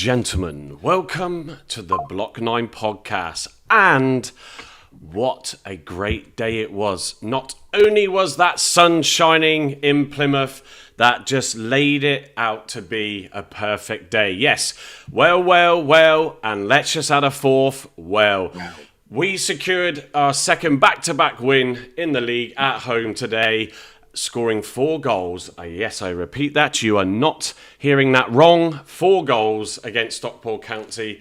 gentlemen, welcome to the Block 9 podcast. And what a great day it was. Not only was that sun shining in Plymouth, that just laid it out to be a perfect day. Yes, well, and let's just add a fourth, well. We secured our second back-to-back win in the league at home today, scoring 4 goals. Yes, I repeat that. You are not hearing that wrong. 4 goals against Stockport County.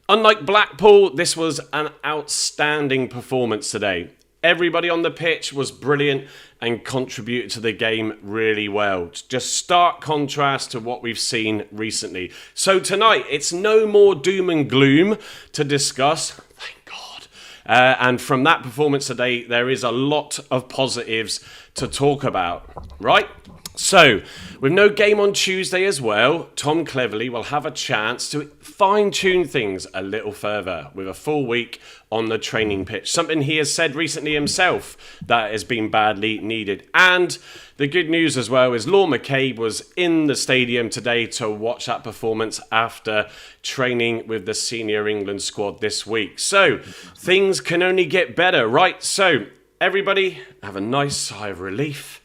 Unlike Blackpool, this was an outstanding performance today. Everybody on the pitch was brilliant and contributed to the game really well. Just stark contrast to what we've seen recently. So tonight, it's no more doom and gloom to discuss. Thank God. And from that performance today, there is a lot of positives to talk about, right? So, with no game on Tuesday as well, Tom Cleverley will have a chance to fine-tune things a little further with a full week on the training pitch. Something he has said recently himself that has been badly needed. And the good news as well is Law McCabe was in the stadium today to watch that performance after training with the senior England squad this week. So, things can only get better, right? So, everybody have a nice sigh of relief.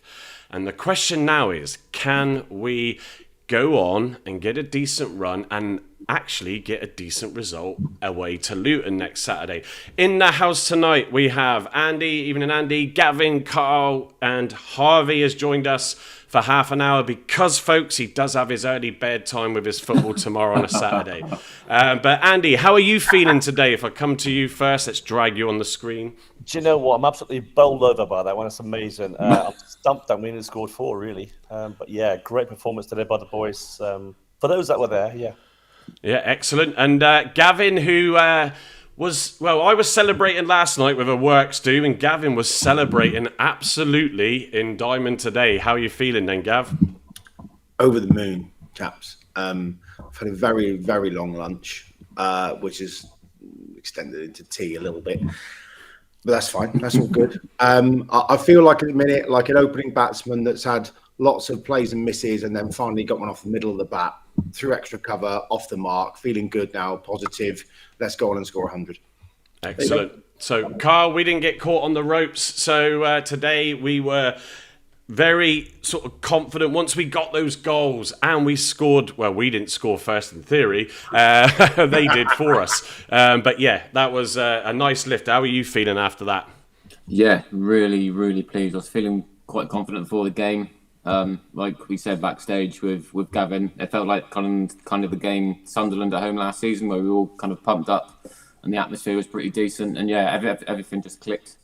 And the question now is, can we go on and get a decent run and actually get a decent result away to Luton next Saturday? In the house tonight, we have Andy, evening Andy, Gavin, Carl, and Harvey has joined us for half an hour because, folks, he does have his early bedtime with his football tomorrow on a Saturday. But Andy, how are you feeling today? If I come to you first, let's drag you on the screen. Do you know what? I'm absolutely bowled over by that one. It's amazing. I'm stumped that we only scored 4, really. But yeah, great performance today by the boys. For those that were there, yeah. Yeah, excellent. And Gavin, who I was celebrating last night with a works do, and Gavin was celebrating absolutely in diamond today. How are you feeling then, Gav? Over the moon, chaps. I've had a very, very long lunch, which is extended into tea a little bit. But that's fine. That's all good. I feel like at the minute, like an opening batsman that's had lots of plays and misses and then finally got one off the middle of the bat, through extra cover, off the mark, feeling good now, positive. Let's go on and score 100. Excellent. So, Carl, we didn't get caught on the ropes. So today we were very sort of confident once we got those goals and we scored. Well, we didn't score first in theory. They did for us. But yeah, that was a nice lift. How are you feeling after that? Yeah, really, really pleased. I was feeling quite confident before the game. Like we said backstage with Gavin, it felt like kind of the game Sunderland at home last season where we were all kind of pumped up and the atmosphere was pretty decent. And yeah, everything just clicked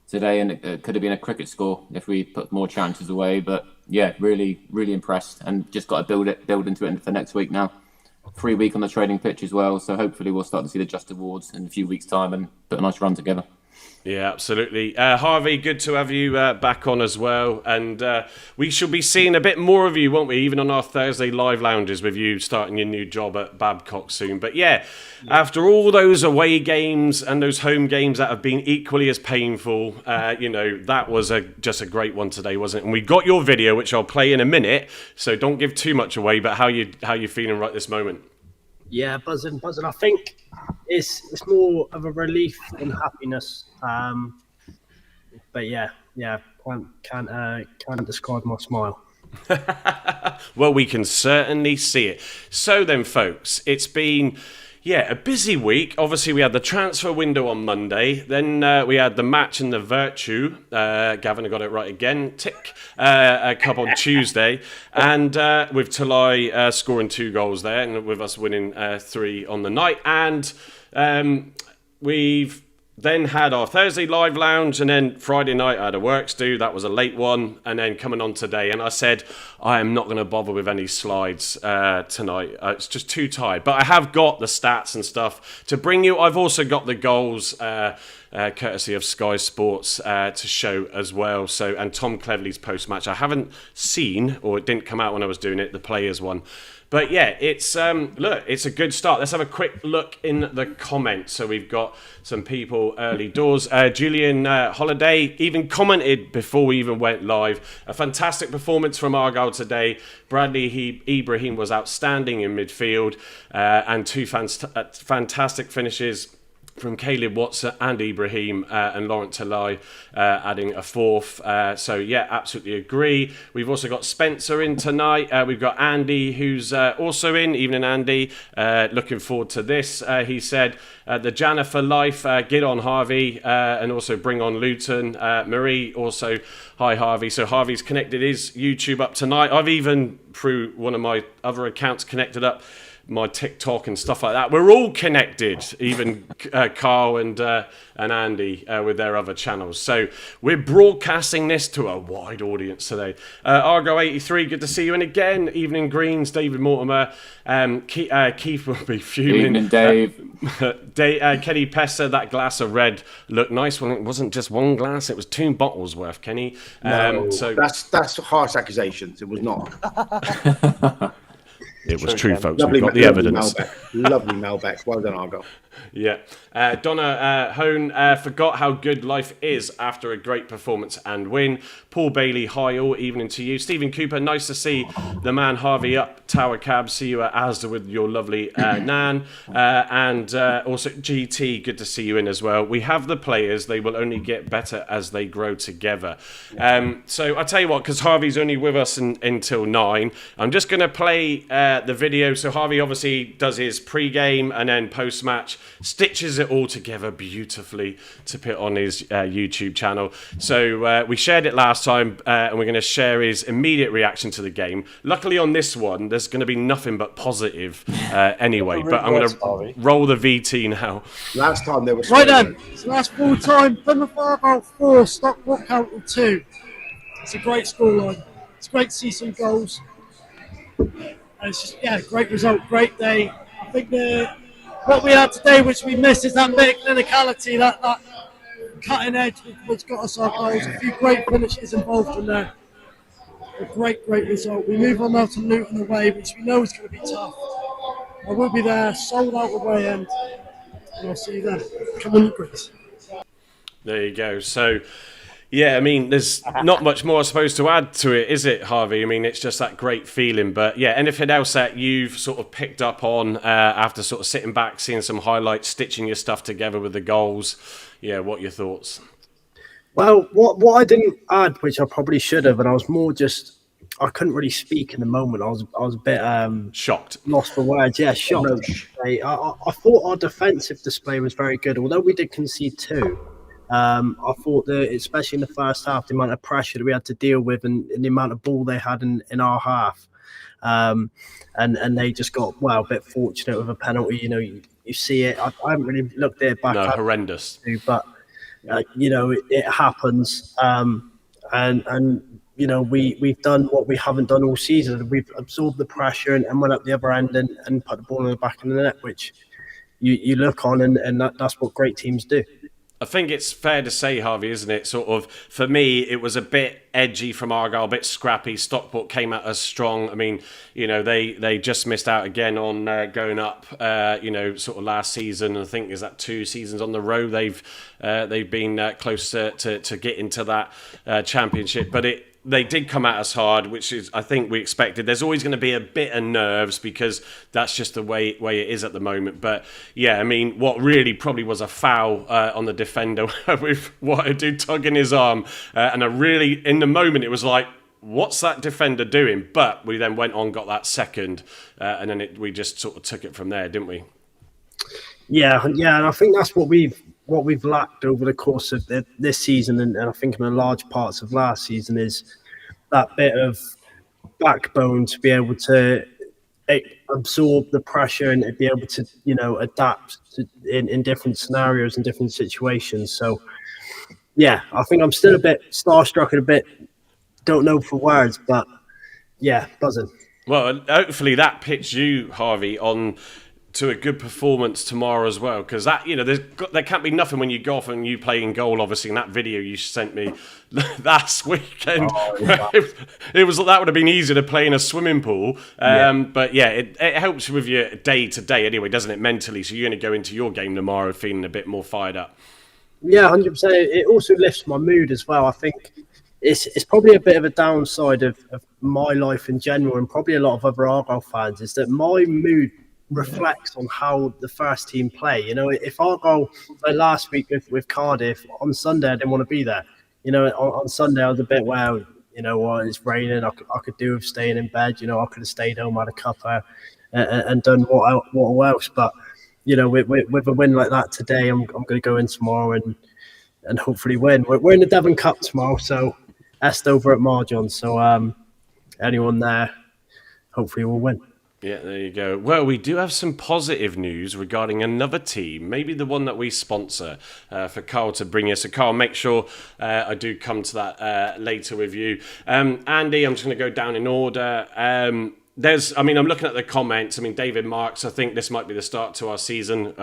today, and it could have been a cricket score if we put more chances away. But yeah, really, really impressed, and just got to build into it for next week now. 3 week on the training pitch as well, so hopefully we'll start to see the Just Awards in a few weeks' time and put a nice run together. Yeah, absolutely. Harvey, good to have you back on as well. And we shall be seeing a bit more of you, won't we? Even on our Thursday live lounges with you starting your new job at Babcock soon. But yeah, after all those away games and those home games that have been equally as painful, that was just a great one today, wasn't it? And we got your video, which I'll play in a minute. So don't give too much away, but how you feeling right this moment? Yeah, buzzing. I think it's more of a relief than happiness. But yeah, can't describe my smile. Well, we can certainly see it. So then, folks, it's been a busy week. Obviously, we had the transfer window on Monday. Then we had the match in the Virtue. Gavin got it right again. Tick. A cup on Tuesday. And with Talai scoring 2 goals there, and with us winning 3 on the night. And we've then had our Thursday live lounge, and then Friday night I had a works do. That was a late one, and then coming on today. And I said I am not going to bother with any slides tonight. It's just too tired. But I have got the stats and stuff to bring you. I've also got the goals, courtesy of Sky Sports, to show as well. And Tom Cleverley's post match I haven't seen, or it didn't come out when I was doing it. The players one. But yeah, it's look, it's a good start. Let's have a quick look in the comments. So we've got some people early doors. Julian Holiday even commented before we even went live. A fantastic performance from Argyle today. Bradley Ibrahim was outstanding in midfield, and two fantastic finishes from Caleb Watson and Ibrahim, and Laurent Talai adding a fourth. So yeah, absolutely agree. We've also got Spencer in tonight. We've got Andy, who's also in. Evening, Andy. Looking forward to this. He said, the Jana for life, get on Harvey, and also bring on Luton. Marie also, hi Harvey. So Harvey's connected his YouTube up tonight. I've even, through one of my other accounts, connected up my TikTok and stuff like that. We're all connected, even Carl and Andy with their other channels. So we're broadcasting this to a wide audience today. Argo83, good to see you. And again, Evening Greens, David Mortimer, Keith will be fuming. Evening, Dave. Kenny Pester, that glass of red looked nice. Well, it wasn't just one glass; it was 2 bottles worth. Kenny, so that's harsh accusations. It was not. It was true, folks. We've got the evidence. Lovely Malbec. Well done, Argyle. Yeah. Donna Hone forgot how good life is after a great performance and win. Paul Bailey, hi all, evening to you. Stephen Cooper, nice to see the man Harvey up Tower Cab. See you at Asda with your lovely Nan. And also GT, good to see you in as well. We have the players. They will only get better as they grow together. So I'll tell you what, because Harvey's only with us until 9, I'm just going to play the video. So Harvey obviously does his pre-game and then post-match, stitches it all together beautifully to put on his YouTube channel. So we shared it last time, and we're going to share his immediate reaction to the game. Luckily on this one, there's going to be nothing but positive anyway, but I'm going to roll the VT now. Last time there was... Right then, so that's full time. Plymouth Argyle 4, Stockport Council 2. It's a great scoreline. It's great to see some goals. And it's just, yeah, great result, great day. I think what we had today, which we missed, is that bit of clinicality, that cutting edge, which got us our goals. A few great finishes involved in there. A great result. We move on now to Luton away, which we know is going to be tough. I will be there, sold out away end, and I'll see you then. Come on, Chris. There you go. So, yeah, I mean, there's not much more, I suppose, to add to it, is it, Harvey? I mean, it's just that great feeling. But, yeah, anything else that you've sort of picked up on after sort of sitting back, seeing some highlights, stitching your stuff together with the goals? Yeah, what are your thoughts? Well, what I didn't add, which I probably should have, and I was more just, I couldn't really speak in the moment. I was a bit shocked, lost for words. Yeah, shocked. I thought our defensive display was very good, although we did concede 2. I thought that, especially in the first half, the amount of pressure that we had to deal with and the amount of ball they had in our half, and they just got a bit fortunate with a penalty. You know, you see it. I haven't really looked at it back. No, horrendous. But you know, it happens. And you know, we've done what we haven't done all season. We've absorbed the pressure and went up the other end and put the ball in the back of the net, which you look on, and that's what great teams do. I think it's fair to say, Harvey, isn't it? Sort of, for me, it was a bit edgy from Argyle, a bit scrappy. Stockport came at us strong. I mean, you know, they just missed out again on going up, you know, sort of last season. I think, is that 2 seasons on the row they've been close to get into that championship. But they did come at us hard, which is, I think, we expected. There's always going to be a bit of nerves because that's just the way it is at the moment. But yeah, I mean, what really probably was a foul on the defender with what a dude tugging his arm, and in the moment it was like, what's that defender doing? But we then went on, got that second, and then we just sort of took it from there, didn't we? Yeah, and I think that's what we've lacked over the course of this season, and I think in the large parts of last season, is that bit of backbone to be able to absorb the pressure and be able to, you know, adapt in different scenarios and different situations. So, yeah, I think I'm still a bit starstruck and a bit don't know for words, but yeah, buzzing. Well, hopefully that pitched you, Harvey, on to a good performance tomorrow as well, because that, there can't be nothing when you go off and you play in goal. Obviously, in that video you sent me last weekend, it was that would have been easier to play in a swimming pool. But yeah, it helps with your day to day anyway, doesn't it, mentally? So you're going to go into your game tomorrow feeling a bit more fired up. Yeah, 100%. It also lifts my mood as well. I think it's probably a bit of a downside of my life in general, and probably a lot of other Argyle fans, is that my mood reflects on how the first team play. If Argyle, like last week with Cardiff, on Sunday I didn't want to be there. On Sunday I was a bit, well, it's raining, I could do with staying in bed. I could have stayed home, had a cuppa, and done what else. But with a win like that today, I'm going to go in tomorrow and hopefully win. We're in the Devon Cup tomorrow, so Estover at Marjon. So anyone there, hopefully will win. Yeah, there you go. Well, we do have some positive news regarding another team, maybe the one that we sponsor, for Carl to bring us. So, Carl, make sure I do come to that later with you. Andy, I'm just going to go down in order. I'm looking at the comments. David Marks, I think this might be the start to our season.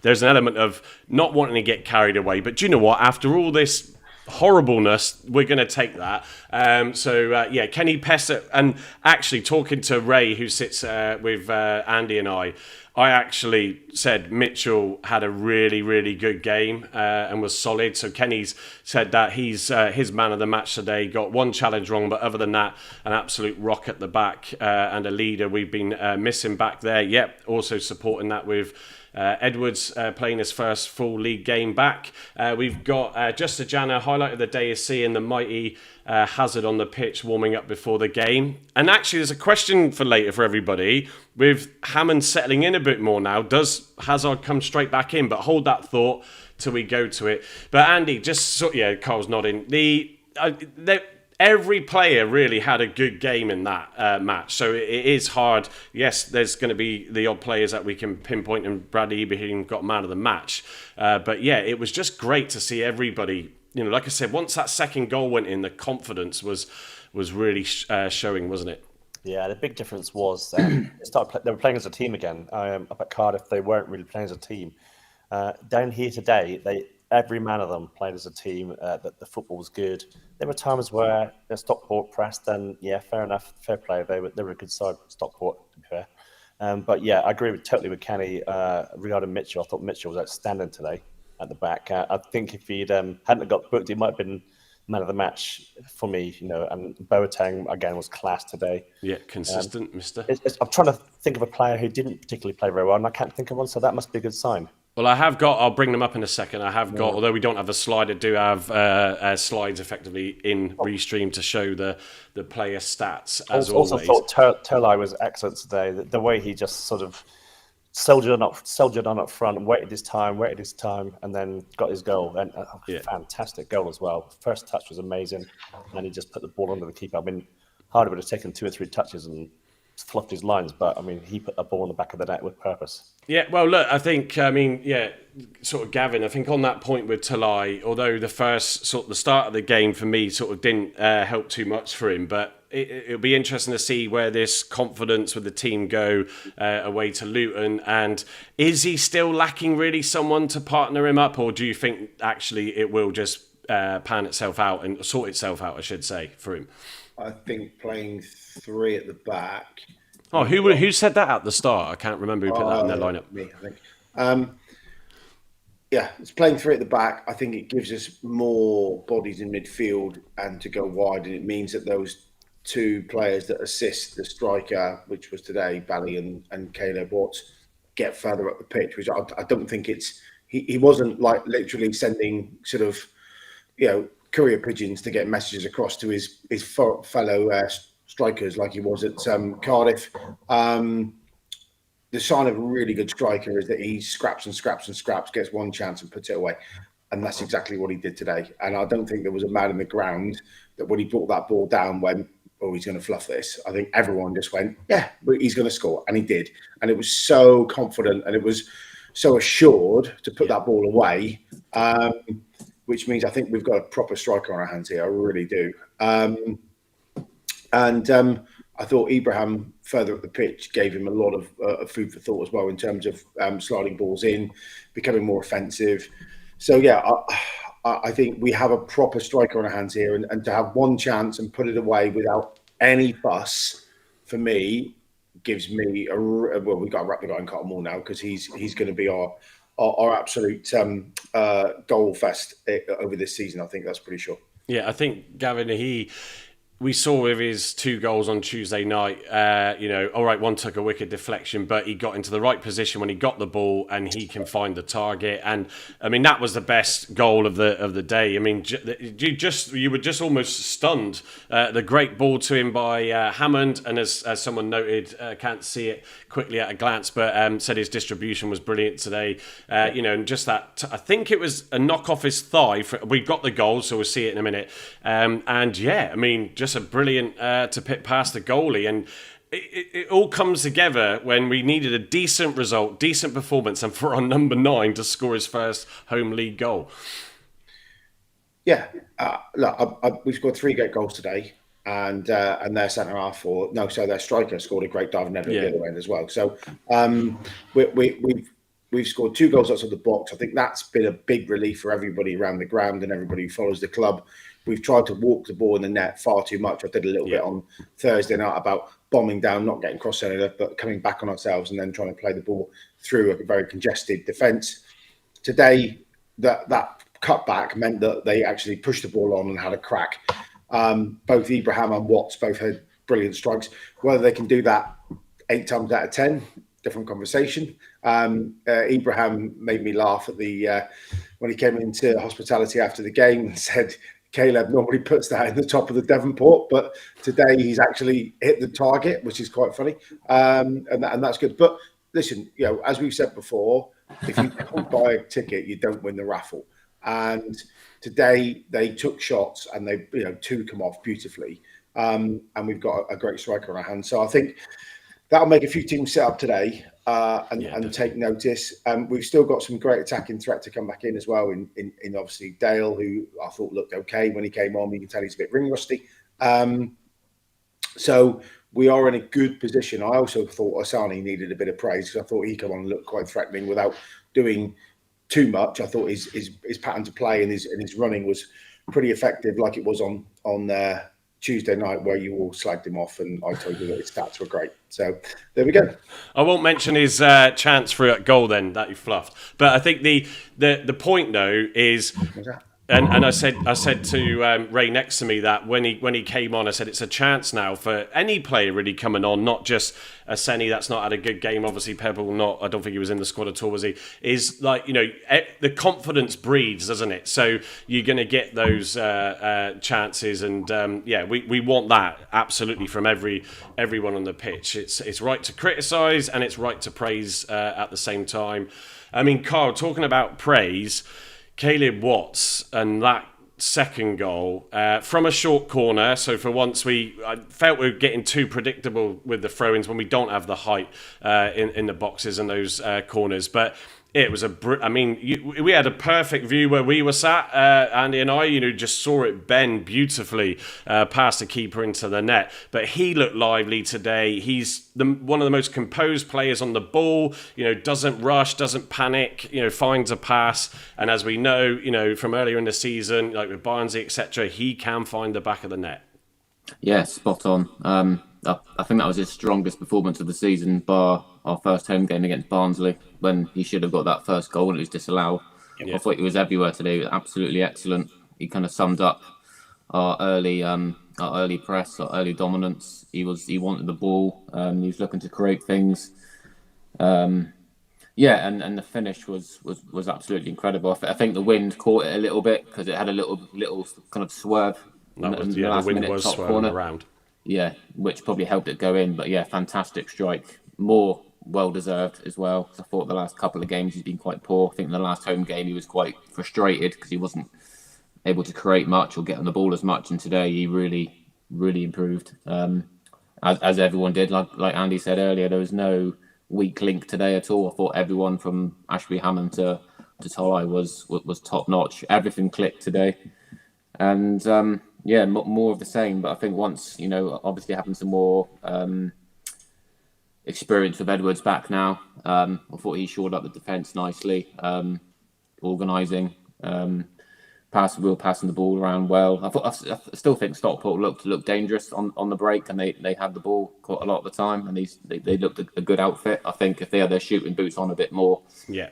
There's an element of not wanting to get carried away. But do you know what? After all this horribleness, we're going to take that. Kenny Pessett, and actually talking to Ray, who sits with Andy and I actually said Mitchell had a really, really good game and was solid. So Kenny's said that he's his man of the match today. Got one challenge wrong, but other than that, an absolute rock at the back and a leader we've been missing back there. Yep, also supporting that with Edwards playing his first full league game back. We've got Just a Janner. Highlight of the day is seeing the mighty Hazard on the pitch warming up before the game. And actually, there's a question for later for everybody. With Hammond settling in a bit more now, does Hazard come straight back in? But hold that thought till we go to it. But Andy, Carl's nodding. Every player really had a good game in that match. So it is hard. Yes, there's going to be the odd players that we can pinpoint, and Bradley Ibrahim got man of the match. But yeah, it was just great to see everybody. Like I said, once that second goal went in, the confidence was really showing, wasn't it? Yeah, the big difference was they were playing as a team again. Up at Cardiff, they weren't really playing as a team. Down here today, every man of them played as a team. That the football was good. There were times where Stockport pressed, and yeah, fair enough, fair play. They were a good side, Stockport, to be fair. But yeah, I agree totally with Kenny regarding Mitchell. I thought Mitchell was outstanding today at the back. I think if he'd hadn't got booked, he might have been man of the match for me. And Boateng again was class today. Yeah, consistent, Mister. I'm trying to think of a player who didn't particularly play very well, and I can't think of one. So that must be a good sign. Well, I'll bring them up in a second. Although we don't have a slide, I do have slides effectively in Restream to show the player stats, as always. Also thought Tolai was excellent today. The way he just sort of soldiered on up front, waited his time, and then got his goal. And fantastic goal as well. First touch was amazing, and he just put the ball under the keeper. Harder would have taken 2 or 3 touches and fluffed his lines, but he put the ball in the back of the net with purpose. Yeah, well, look, I think, sort of Gavin, I think on that point with Tolai, although the start of the game for me sort of didn't help too much for him, but it'll be interesting to see where this confidence with the team go away to Luton. And is he still lacking really someone to partner him up, or do you think actually it will just pan itself out and sort itself out, I should say, for him? I think playing 3 at the back. Oh, who said that at the start? I can't remember who put that in their lineup. Me, I think. It's playing 3 at the back. I think it gives us more bodies in midfield and to go wide, and it means that those 2 players that assist the striker, which was today, Bally and Caleb Watts, get further up the pitch. Which I don't think he wasn't like literally sending sort of courier pigeons to get messages across to his fellow strikers like he was at Cardiff. The sign of a really good striker is that he scraps, gets one chance and puts it away. And that's exactly what he did today. And I don't think there was a man in the ground that when he brought that ball down went, oh, he's going to fluff this. I think everyone just went, yeah, he's going to score. And he did. And it was so confident and it was so assured to put that ball away. Which means I think we've got a proper striker on our hands here. I really do. I I thought Ibrahim further up the pitch gave him a lot of food for thought as well in terms of sliding balls in, becoming more offensive. So yeah, I think we have a proper striker on our hands here, and to have one chance and put it away without any fuss, for me, gives me well. We've got to wrap the guy in cotton wool now because he's going to be our absolute goal fest over this season. I think that's pretty sure. Yeah, I think Gavin, we saw with his 2 goals on Tuesday night, all right, one took a wicked deflection, but he got into the right position when he got the ball and he can find the target. And I mean, that was the best goal of the day. I mean, you were just almost stunned. The great ball to him by Hammond, and as someone noted, can't see it quickly at a glance, but said his distribution was brilliant today. And just that, I think it was a knock off his thigh. We got the goal, so we'll see it in a minute. And yeah, I mean, just a brilliant to pit past the goalie, and it all comes together when we needed a decent result, decent performance, and for our number 9 to score his first home league goal. Yeah, look, we scored 3 great goals today, and their centre half, their striker scored a great dive net at the other end as well. So we've scored 2 goals outside the box. I think that's been a big relief for everybody around the ground and everybody who follows the club. We've tried to walk the ball in the net far too much. I did a little bit on Thursday night about bombing down, not getting cross-centred, but coming back on ourselves and then trying to play the ball through a very congested defence. Today, that cutback meant that they actually pushed the ball on and had a crack. Both Ibrahim and Watts both had brilliant strikes. Whether they can do that 8 times out of 10, different conversation. Ibrahim made me laugh at when he came into hospitality after the game and said, Caleb normally puts that in the top of the Devonport, but today he's actually hit the target, which is quite funny, and that's good. But listen, as we've said before, if you don't buy a ticket, you don't win the raffle. And today they took shots and they 2 come off beautifully, and we've got a great striker on our hands. So I think that'll make a few teams sit up today and take notice. We've still got some great attacking threat to come back in as well. In obviously Dale, who I thought looked okay when he came on. You can tell he's a bit ring rusty. So we are in a good position. I also thought Asani needed a bit of praise because I thought he came on and looked quite threatening without doing too much. I thought his pattern to play and his running was pretty effective, like it was on Tuesday night where you all slagged him off and I told you that his stats were great. So there we go. I won't mention his chance for a goal then that he fluffed. But I think the point though is, and I said to Ray next to me that when he came on, I said it's a chance now for any player really coming on, not just a Senny that's not had a good game. Obviously Pebble I don't think he was in the squad at all, was he? Is like, the confidence breeds, doesn't it? So you're going to get those chances, and we want that absolutely from everyone on the pitch. It's right to criticise and it's right to praise at the same time. I mean, Carl, talking about praise, Caleb Watts and that second goal from a short corner. So for once, I felt we were getting too predictable with the throw-ins when we don't have the height in the boxes and those corners. But it was we had a perfect view where we were sat, Andy and I, just saw it bend beautifully past the keeper into the net. But he looked lively today. He's one of the most composed players on the ball, doesn't rush, doesn't panic, finds a pass. And as we know, from earlier in the season, like with Barnsley, etc., he can find the back of the net. Yeah, spot on. I think that was his strongest performance of the season, bar our first home game against Barnsley, when he should have got that first goal and it was disallowed. Yeah. I thought he was everywhere today. Absolutely excellent. He kind of summed up our early press, our early dominance. He wanted the ball. He was looking to create things. And the finish was absolutely incredible. I think the wind caught it a little bit because it had a little kind of swerve. The wind was swirling around. Yeah, which probably helped it go in. But yeah, fantastic strike. More well-deserved as well, because I thought the last couple of games he's been quite poor. I think in the last home game he was quite frustrated because he wasn't able to create much or get on the ball as much. And today he really, really improved. As everyone did, like Andy said earlier, there was no weak link today at all. I thought everyone from Ashby Hammond to Tolai was top-notch. Everything clicked today. And Yeah, more of the same. But I think once, obviously having some more experience with Edwards back now, I thought he shored up the defence nicely, organising, passing the ball around well. I still think Stockport looked dangerous on the break, and they had the ball quite a lot of the time, and they looked a good outfit. I think if they had their shooting boots on a bit more, yeah,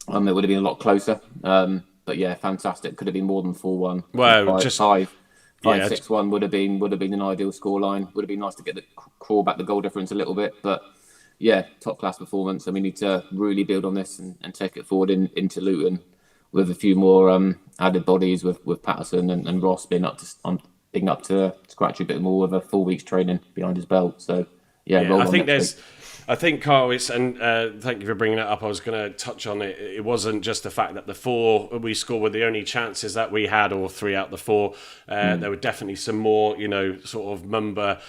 it would have been a lot closer. But yeah, fantastic. Could have been more than 4-1. Well, just 5-6-1 would have been an ideal scoreline. Would have been nice to get crawl back the goal difference a little bit, but yeah, top class performance. And we need to really build on this and take it forward into Luton with a few more added bodies with Patterson and Ross being up to scratch a bit more with a full week's training behind his belt. So yeah, I think, Carl, thank you for bringing that up. I was going to touch on it. It wasn't just the fact that the 4 we scored were the only chances that we had, or 3 out of the 4. There were definitely some more, sort of Mumba,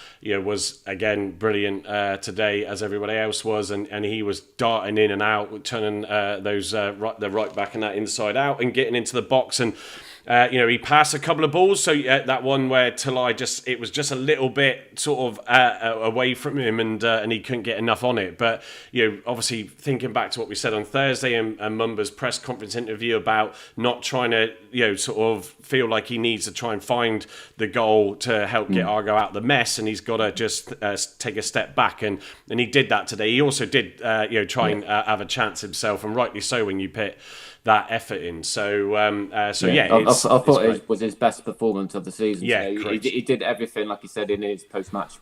was again brilliant today, as everybody else was, and he was darting in and out, turning the right back and that inside out and getting into the box. And he passed a couple of balls. So that one where Talai it was just a little bit sort of away from him, and he couldn't get enough on it. But obviously thinking back to what we said on Thursday and Mumba's press conference interview about not trying to sort of feel like he needs to try and find the goal to help get Argyle out of the mess, and he's got to just take a step back, and he did that today. He also did try and have a chance himself, and rightly so when you put that effort in. So I thought it was his best performance of the season. Yeah, he did everything, like he said in his post-match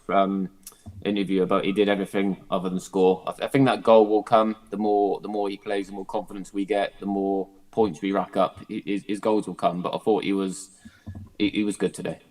interview, about he did everything other than score. I think that goal will come. The more he plays, the more confidence we get, the more points we rack up. His goals will come. But I thought he was good today.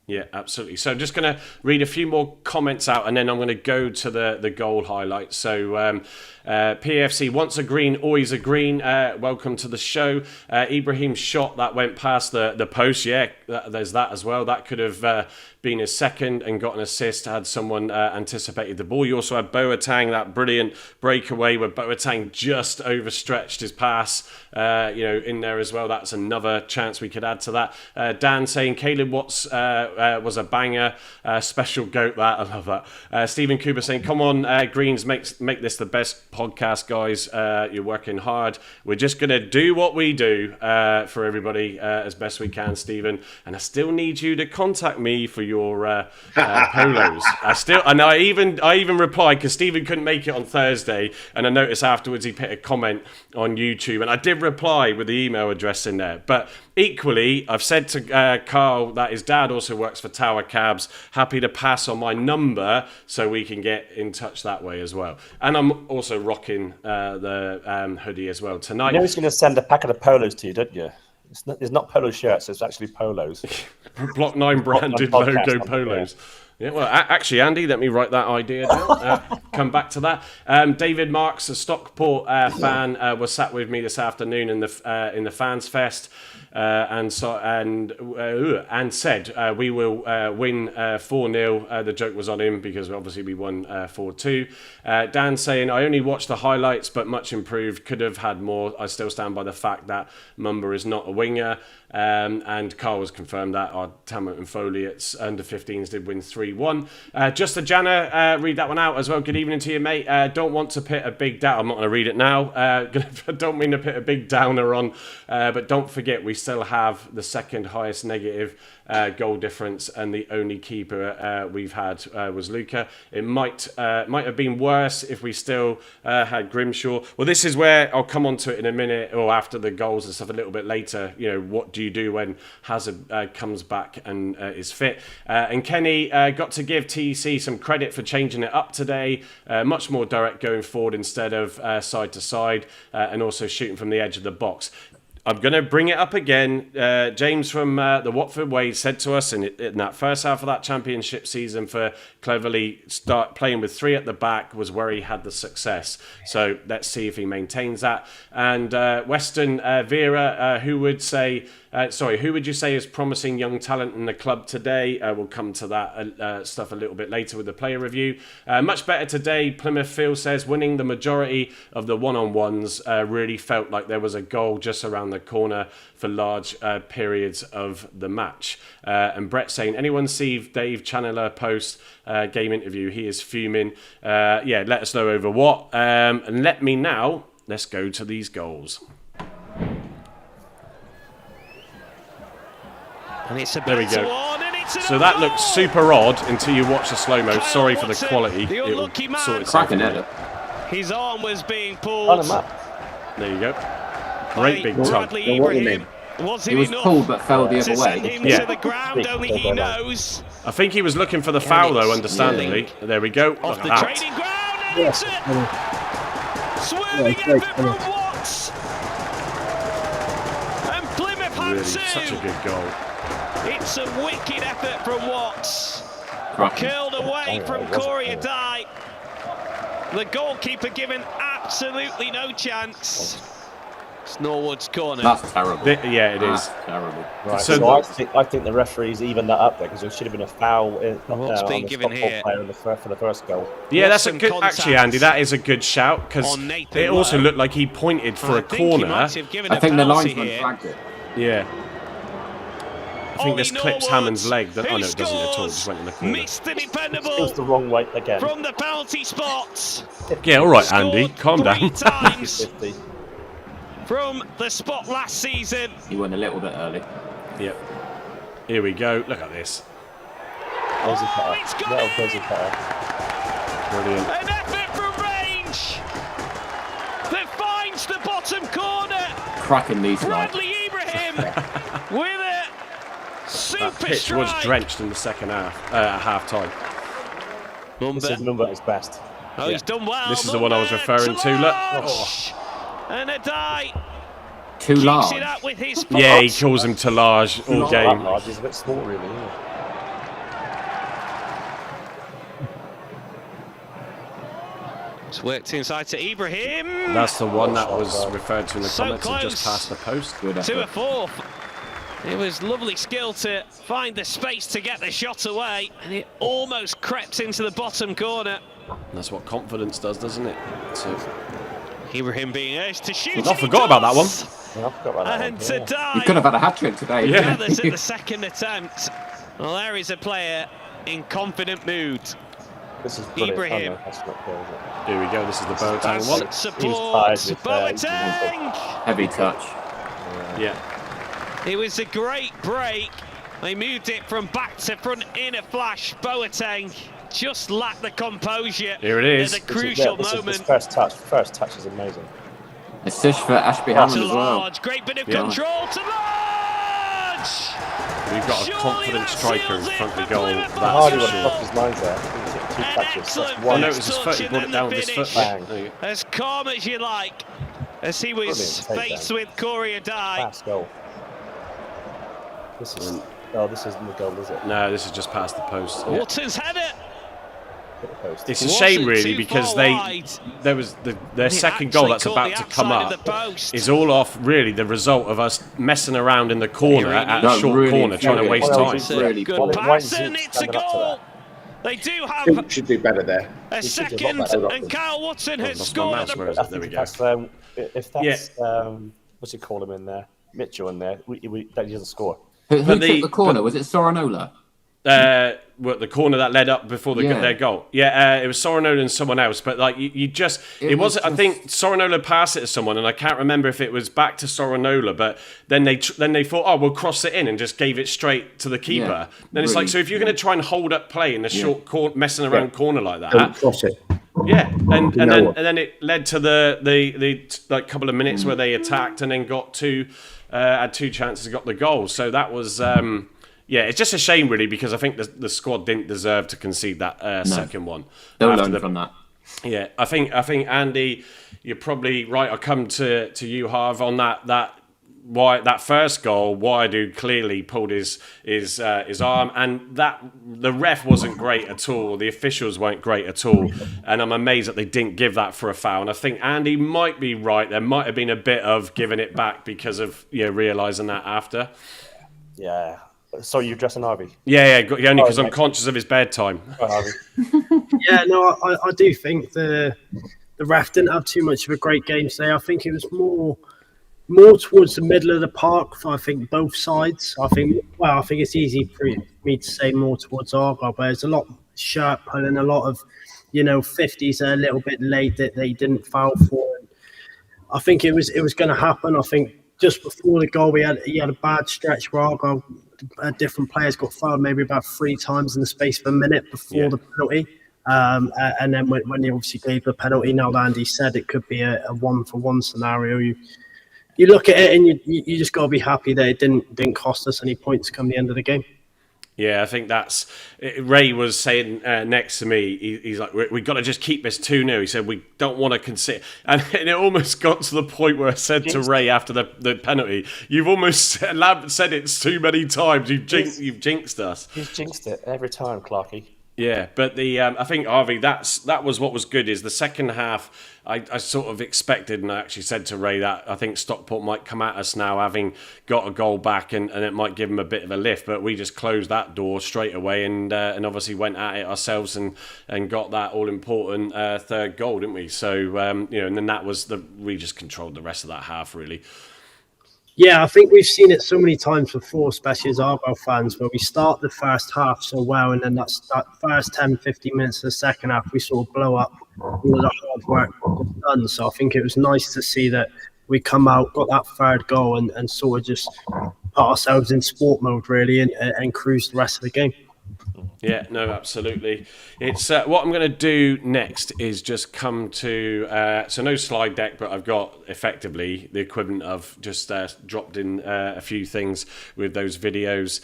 Yeah, absolutely. So I'm just going to read a few more comments out, and then I'm going to go to the goal highlights. So PFC, once a green, always a green. Welcome to the show. Ibrahim's shot that went past the post. Yeah, there's that as well. That could have been his second and got an assist had someone anticipated the ball. You also had Boateng, that brilliant breakaway where Boateng just overstretched his pass, in there as well. That's another chance we could add to that. Dan saying Caleb Watts was a banger. Special goat, that. I love that. Stephen Cooper saying, come on, Greens, make this the best podcast, guys. You're working hard. We're just going to do what we do for everybody as best we can, Stephen. And I still need you to contact me for your polos. I even replied, because Stephen couldn't make it on Thursday, and I noticed afterwards he put a comment on YouTube, and I did reply with the email address in there. But equally, I've said to Carl that his dad also works for Tower Cabs. Happy to pass on my number so we can get in touch that way as well. And I'm also rocking the hoodie as well tonight. You know he's going to send a packet of polos to you, don't you? It's not polo shirts, it's actually polos. Block 9 branded logo polos. Yeah, well, actually, Andy, let me write that idea down. Come back to that. David Marks, a Stockport fan, was sat with me this afternoon in the Fans Fest, and said we will win 4-0. The joke was on him because obviously we won 4-2. Dan saying, I only watched the highlights, but much improved. Could have had more. I still stand by the fact that Mumba is not a winger. And Carl has confirmed that our Tamerton Foliates under 15s did win 3-1. Just a Jana, read that one out as well. Good evening to you, mate. Don't want to put a big down. I'm not going to read it now. Don't mean to put a big downer on, but don't forget we still have the second highest negative goal difference, and the only keeper we've had was Luca. It might have been worse if we still had Grimshaw. Well, this is where I'll come on to it in a minute, or after the goals and stuff a little bit later. What do you do when Hazard comes back and is fit? And Kenny got to give TEC some credit for changing it up today. Much more direct going forward instead of side to side, and also shooting from the edge of the box. I'm going to bring it up again. James from the Watford Way said to us in that first half of that championship season for Cleverley, start playing with 3 at the back was where he had the success. So let's see if he maintains that. And Weston Vera, who would you say is promising young talent in the club today? We'll come to that stuff a little bit later with the player review. Much better today, Plymouth Phil says, winning the majority of the one-on-ones. Really felt like there was a goal just around the the corner for large periods of the match. And Brett saying, anyone see Dave Chandler post game interview? He is fuming. Let us know over what. And let me now, let's go to these goals. And it's a There we go. one, and it's So that looks super odd until you watch the slow-mo. Sorry for the quality. The It will unlucky man. sort itself Cracking out. header. His arm was being On pulled. him up. There you go. Great big tug. Bradley What do you Ibrahim. Was He it was enough pulled but fell the to other send way. him Yeah. to the ground? Only he knows. I think he was looking for the foul, though, understandably. There we go. Off Look the at training that. ground, and it's a swerving great effort from Watts. And Plymouth had Really, two. such a good goal. It's a wicked effort from Watts. Cracking. Curled away from it wasn't Corey fair. Adai. The goalkeeper given absolutely no chance. It's Norwood's corner. That's terrible. Yeah, it is. That's terrible. Right, So so I think the referees evened that up there because there should have been a foul What's on being the given Stockport here? player for the first goal. Yeah, that's a Some good. contact Actually, Andy, that is a good shout because on Nathan it also Lowe. looked like he pointed for I a think he corner. might have given I a think the penalty linesman here. flagged it. Yeah. I think this Ollie clips Norwood, Hammond's leg. Oh, no, who it doesn't at all. It scores, just went in the corner. Missed the It was dependable the wrong way again. from the penalty spot. Yeah, all right, Andy. Scored Calm 3 down. times 50. from the spot last season. He went a little bit early. Yep. Here we go. Look at this. There's a Oh, it's cutter. got Little it. there's a cutter. Brilliant. An effort from range that finds the bottom corner. Cracking these like. Bradley Ibrahim with a That super pitch was strike. drenched in the second half, at half time. This is number at his best. Oh, he's done well. This is the one I was referring to, look. Large. And Adai Too keeps large. it up with his Yeah, he foot. calls him Talage all Not that game. large, he's a bit small, really. Isn't he? It's worked inside to Ibrahim. That's the one that was referred to in the So comments and just close. past the post. Good To a effort. fourth. It was lovely skill to find the space to get the shot away, and it almost crept into the bottom corner. That's what confidence does, doesn't it? So, Ibrahim being urged to shoot. I and he forgot about that one. does. Yeah, I forgot about that And one. to Yeah. He could die. have had a hat trick today. Yeah. Gathers at the second attempt. Well, there is a player in confident mood. This is brilliant. Ibrahim. Oh, no, that's not good, is it? here we go. This is the Boateng one. Supports with, Boateng. Heavy touch. Yeah. It was a great break. They moved it from back to front in a flash. Boateng just lacked the composure. Here it is. At the This is- crucial this is moment. his first touch. First touch is amazing. Assist for Ashby To Hammond as well. Large, great bit of Yeah. control to Large. We've got a Surely confident that striker in seals it front of the for goal. Plymouth. That's Hardy for would have sure. blocked his lines there. He took two An touches. excellent That's Oh one. no, it was his foot. He brought it down with his foot. Bang. There you go. As calm as you like, as he was Brilliant faced takedown. with Corey Adai. Fast goal. This is. Oh, this isn't the goal, is it? No, this is just past the post. Yeah. Wharton's header. Hit the post. It's a Wasn't shame, really, too because far they wide. there was their It second goal actually that's caught about the to come outside of up the post. is all off really the result of us messing around in the corner Really at No, a short really, corner trying to really. waste Well, time. it's Really Good poor. Why pass is he and it's a standing up to goal. that? They do have Should do better there. a He should have second, got that over. and Kyle Watson has Lost my scored. mouse. Where is I it? There we think go. that's, if that's what's he call him in there? Mitchell in there. That he doesn't score. Who But took the corner? Was it Soranola? What, the corner that led up before Yeah. their goal. Yeah, it was Soranola and someone else. But like you just, it was wasn't. I think Soranola passed it to someone, and I can't remember if it was back to Soranola. But then they thought, oh, we'll cross it in and just gave it straight to the keeper. Yeah, Then it's like, really, so if you're going to try and hold up play in a short corner, messing around corner like that, Don't cross it. yeah, and know what? then it led to the like couple of minutes where they attacked and then got had two chances, got the goal. So that was. Yeah, it's just a shame, really, because I think the squad didn't deserve to concede that second one. They'll After learn the- from that. Yeah, I think Andy, you're probably right. I'll come to you, Harv, on that first goal. Waidu clearly pulled his arm, and that the ref wasn't great at all. The officials weren't great at all, and I'm amazed that they didn't give that for a foul. And I think Andy might be right. There might have been a bit of giving it back because of realising that after. Yeah. So you're dressing Harvey? Yeah, only because I'm mate. conscious of his bedtime. Oh, Harvey. Yeah, no, I do think the ref didn't have too much of a great game today. I think it was more more towards the middle of the park for, I think, both sides. I think it's easy for me to say more towards Argyle, but there's a lot of shirt pulling, a lot of 50s are a little bit late that they didn't foul for. I think it was going to happen. I think just before the goal, he had a bad stretch where Argyle, different players got fouled maybe about 3 times in the space of a minute before the penalty. And then when they obviously gave the penalty, now that Andy said it could be a 1-for-1 scenario. You look at it and you just got to be happy that it didn't cost us any points come the end of the game. Yeah, I think that's... Ray was saying next to me, he's like, we've got to just keep this 2-0. He said, we don't want to concede. And it almost got to the point where I said to Ray after the penalty, you've almost said it too many times. You've jinxed us. He's jinxed it every time, Clarky. Yeah, but I think, Harvey, that was what was good, is the second half. I sort of expected, and I actually said to Ray that I think Stockport might come at us now having got a goal back, and it might give them a bit of a lift, but we just closed that door straight away and obviously went at it ourselves and got that all-important third goal, didn't we? So, and then we just controlled the rest of that half, really. Yeah, I think we've seen it so many times before, especially as Argyle fans, where we start the first half so well, and then that first 10, 15 minutes of the second half, we sort of blow up all the hard work done. So I think it was nice to see that we come out, got that third goal, and sort of just put ourselves in sport mode, really, and cruise the rest of the game. Yeah, no, absolutely. It's what I'm going to do next is just come to so no slide deck, but I've got effectively the equivalent of just dropped in a few things with those videos.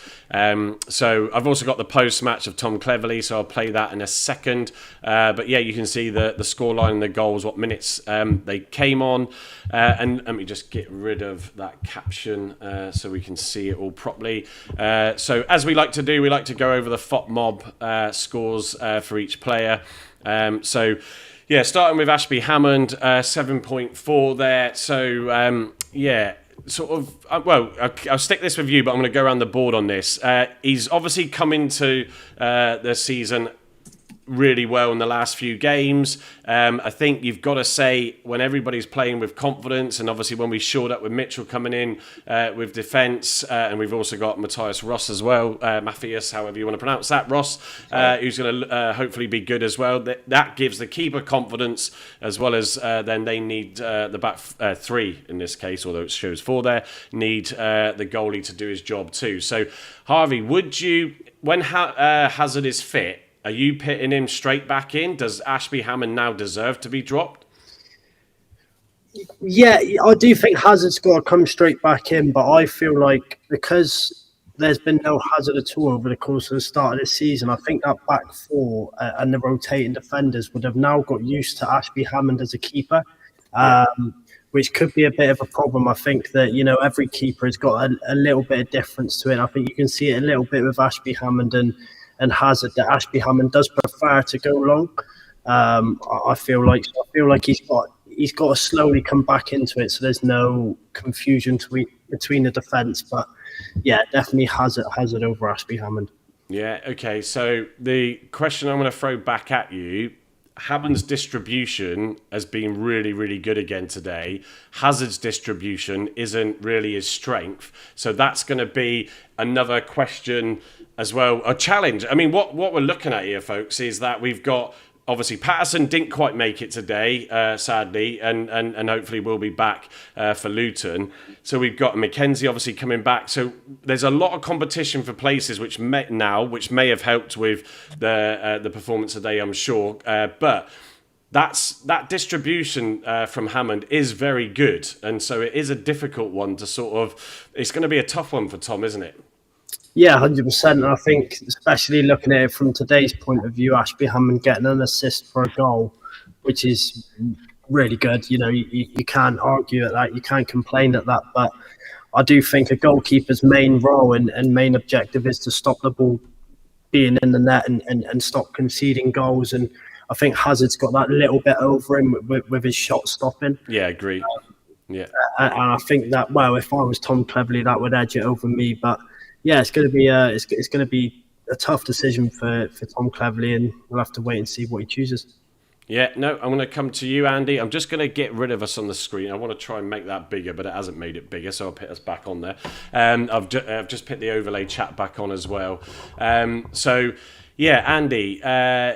So I've also got the post match of Tom Cleverley, so I'll play that in a second. But yeah, you can see the scoreline and the goals, what minutes they came on, and let me just get rid of that caption so we can see it all properly. So as we like to do, we like to go over the FOT Mob scores for each player. So, yeah, starting with Ashby Hammond, 7.4 there. So, yeah, sort of, well, I'll stick this with you, but I'm going to go around the board on this. He's obviously come into the season really well in the last few games. I think you've got to say, when everybody's playing with confidence, and obviously when we shored up with Mitchell coming in with defence, and we've also got Matthias Ross as well, Matthias, however you want to pronounce that, Ross, who's going to hopefully be good as well. That gives the keeper confidence, as well as then they need the back three in this case, although it shows 4 there, need the goalie to do his job too. So, Harvey, would you, when Hazard is fit, are you pitting him straight back in? Does Ashby Hammond now deserve to be dropped? Yeah, I do think Hazard's got to come straight back in, but I feel like because there's been no Hazard at all over the course of the start of this season, I think that back 4 and the rotating defenders would have now got used to Ashby Hammond as a keeper, which could be a bit of a problem. I think that, every keeper has got a little bit of difference to it. I think you can see it a little bit with Ashby Hammond and Hazard, that Ashby Hammond does prefer to go long. I feel like he's got to slowly come back into it, so there's no confusion between the defence. But yeah, definitely Hazard over Ashby Hammond. Yeah. Okay. So the question I'm going to throw back at you: Hammond's distribution has been really, really good again today. Hazard's distribution isn't really his strength, so that's going to be another question as well, a challenge. I mean, what we're looking at here, folks, is that we've got, obviously, Patterson didn't quite make it today, sadly, and hopefully will be back for Luton. So we've got Mackenzie obviously coming back. So there's a lot of competition for places, which may have helped with the performance today, I'm sure. But that distribution from Hammond is very good, and so it is a difficult one to sort of. It's going to be a tough one for Tom, isn't it? Yeah, 100%. And I think, especially looking at it from today's point of view, Ashby Hammond getting an assist for a goal, which is really good. You can't argue at that. You can't complain at that. But I do think a goalkeeper's main role and main objective is to stop the ball being in the net and stop conceding goals. And I think Hazard's got that little bit over him with his shot stopping. Yeah, agree. Yeah. And I think that, well, if I was Tom Cleverley, that would edge it over me. But yeah, it's going to be a tough decision for Tom Cleverley, and we'll have to wait and see what he chooses. Yeah, no, I'm going to come to you, Andy. I'm just going to get rid of us on the screen. I want to try and make that bigger, but it hasn't made it bigger, so I'll put us back on there. I've just put the overlay chat back on as well. Yeah, Andy,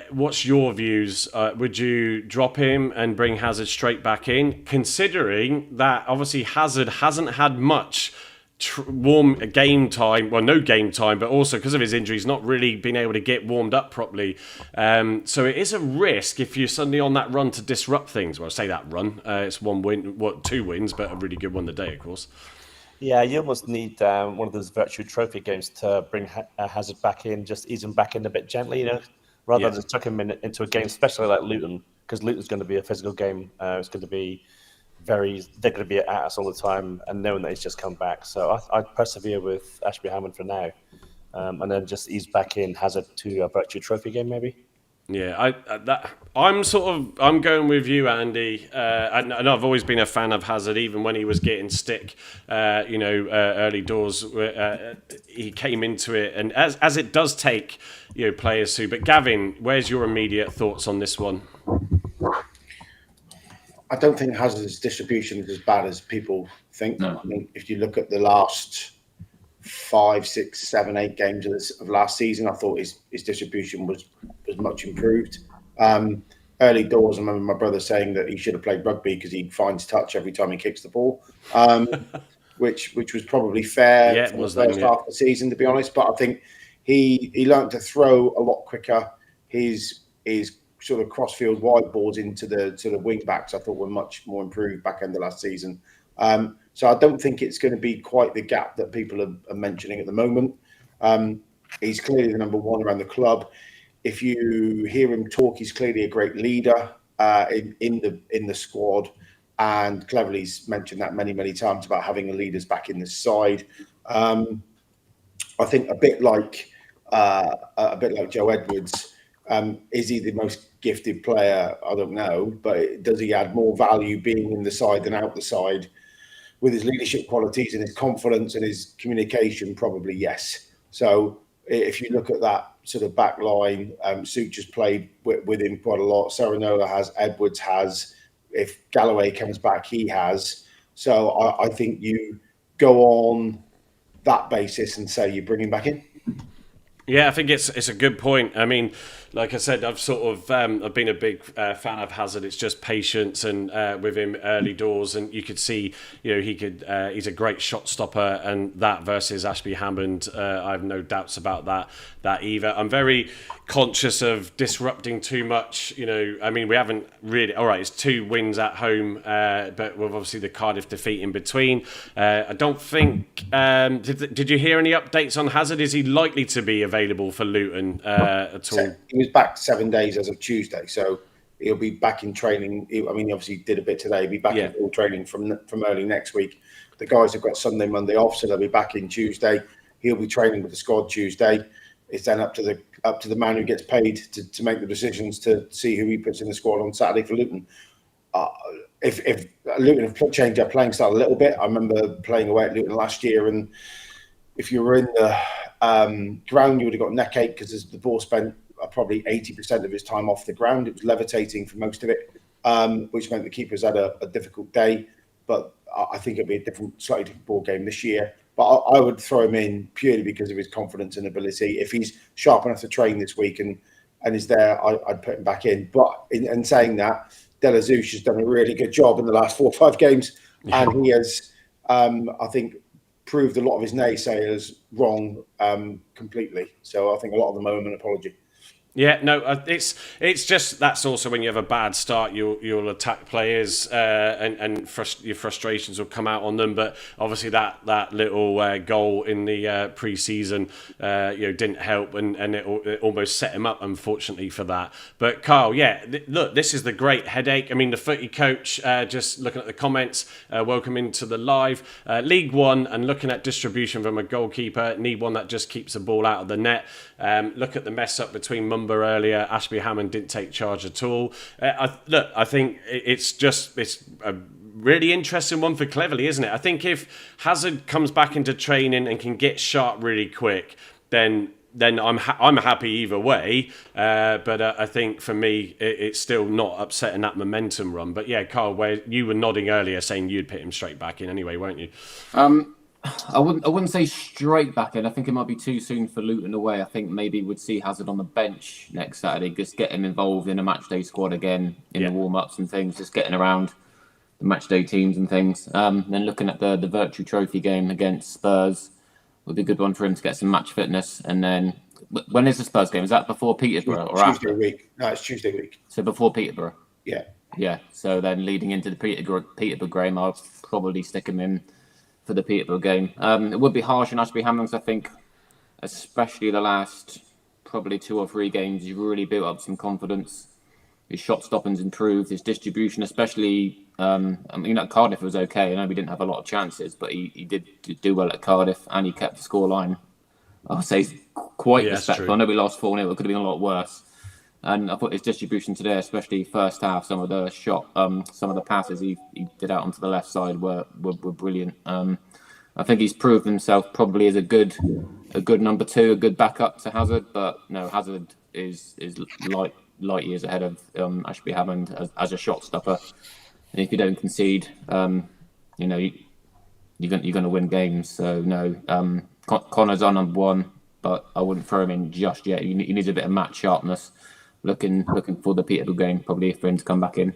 what's your views? Would you drop him and bring Hazard straight back in, considering that obviously Hazard hasn't had much warm game time, well, no game time, but also because of his injuries, not really been able to get warmed up properly. So it is a risk if you're suddenly on that run to disrupt things. Well, I say that run, it's 1 win, 2 wins, but a really good one today, of course. Yeah, you almost need one of those virtual trophy games to bring Hazard back in, just ease him back in a bit gently, rather than just chuck him into a game, especially like Luton, because Luton's going to be a physical game. It's going to be they're going to be at us all the time, and knowing that he's just come back. So I'd persevere with Ashby Hammond for now, and then just ease back in Hazard to a virtual trophy game, maybe. Yeah, I'm going with you, Andy. And I've always been a fan of Hazard, even when he was getting stick, early doors. He came into it, and as it does take, players who. But Gavin, where's your immediate thoughts on this one? I don't think Hazard's distribution is as bad as people think. No. I mean, if you look at the last 5, 6, 7, 8 games of last season, I thought his distribution was much improved. Early doors, I remember my brother saying that he should have played rugby because he finds touch every time he kicks the ball, which was probably fair for the first half of the season, to be honest. But I think he learned to throw a lot quicker. His sort of crossfield wide balls into the wing backs, I thought, were much more improved back end of last season. So I don't think it's going to be quite the gap that people are mentioning at the moment. He's clearly the number one around the club. If you hear him talk, he's clearly a great leader in the squad. And Cleverley's mentioned that many times about having the leaders back in the side. I think a bit like Joe Edwards. Is he the most gifted player? I don't know, but does he add more value being in the side than out the side? With his leadership qualities and his confidence and his communication, probably yes. So if you look at that sort of back line, Sucher's played with him quite a lot. Serenola has, Edwards has. If Galloway comes back, he has. So I think you go on that basis and say you bring him back in. Yeah, I think it's a good point. I mean, like I said, I've sort of I've been a big fan of Hazard. It's just patience and with him early doors, and you could see, he's a great shot stopper, and that versus Ashby Hammond, I have no doubts about that either. I'm very conscious of disrupting too much. I mean, we haven't really. All right, it's 2 wins at home, but with obviously the Cardiff defeat in between. I don't think. Did you hear any updates on Hazard? Is he likely to be available for Luton at all? He was back 7 days as of Tuesday, so he'll be back in training. I mean, he obviously did a bit today. He'll be back in full training from early next week. The guys have got Sunday, Monday off, so they'll be back in Tuesday. He'll be training with the squad Tuesday. It's then up to the man who gets paid to make the decisions to see who he puts in the squad on Saturday for Luton. If Luton have changed their playing style a little bit, I remember playing away at Luton last year, and if you were in the ground, you would have got neck ache because the ball spent probably 80% of his time off the ground. It was levitating for most of it, which meant the keepers had a difficult day. But I think it'll be a slightly different ball game this year. But I would throw him in purely because of his confidence and ability. If he's sharp enough to train this week and is there, I'd put him back in. But in saying that, De La Zouche has done a really good job in the last 4 or 5 games. Yeah. And he has, I think, proved a lot of his naysayers wrong completely. So I think a lot of them owe him an apology. Yeah, no, it's just that's also when you have a bad start, you'll attack players and your frustrations will come out on them. But obviously that little goal in the pre-season didn't help and it almost set him up, unfortunately, for that. But Carl, look, this is the great headache. I mean, the footy coach, just looking at the comments, welcome into the live League One and looking at distribution from a goalkeeper, need one that just keeps the ball out of the net. Look at the mess up between Mumba earlier. Ashby Hammond didn't take charge at all. I think it's a really interesting one for Cleverley, isn't it? I think if Hazard comes back into training and can get sharp really quick, then then I'm happy either way. But I think for me, it's still not upsetting that momentum run. But yeah, Carl, where you were nodding earlier, saying you'd put him straight back in anyway, weren't you? I wouldn't say straight back in. I think it might be too soon for Luton away. I think maybe we'd see Hazard on the bench next Saturday, just get him involved in a matchday squad again in the warm-ups and things, just getting around the matchday teams and things. Then looking at the Virtue Trophy game against Spurs would be a good one for him to get some match fitness. And then when is the Spurs game? Is that before Peterborough or Tuesday after? week? No, it's Tuesday week. So before Peterborough. Yeah. Yeah. So then leading into the Peterborough game, I'll probably stick him in for the Peterborough game. It would be harsh on Ashby Hammonds, I think, especially the last probably 2 or 3 games. He's really built up some confidence. His shot stopping's improved. His distribution, especially, at Cardiff, it was okay. I know we didn't have a lot of chances, but he did do well at Cardiff, and he kept the scoreline, I would say, quite respectful. I know we lost 4-0. It could have been a lot worse. And I thought his distribution today, especially first half, some of the passes he did out onto the left side were brilliant. I think he's proved himself probably as a good number 2, a good backup to Hazard. But no, Hazard is light years ahead of Ashby Hammond as a shot stopper. And if you don't concede, you're going to win games. So no, Connor's on number 1, but I wouldn't throw him in just yet. He needs a bit of match sharpness. Looking for the Peterborough game, probably for him to come back in.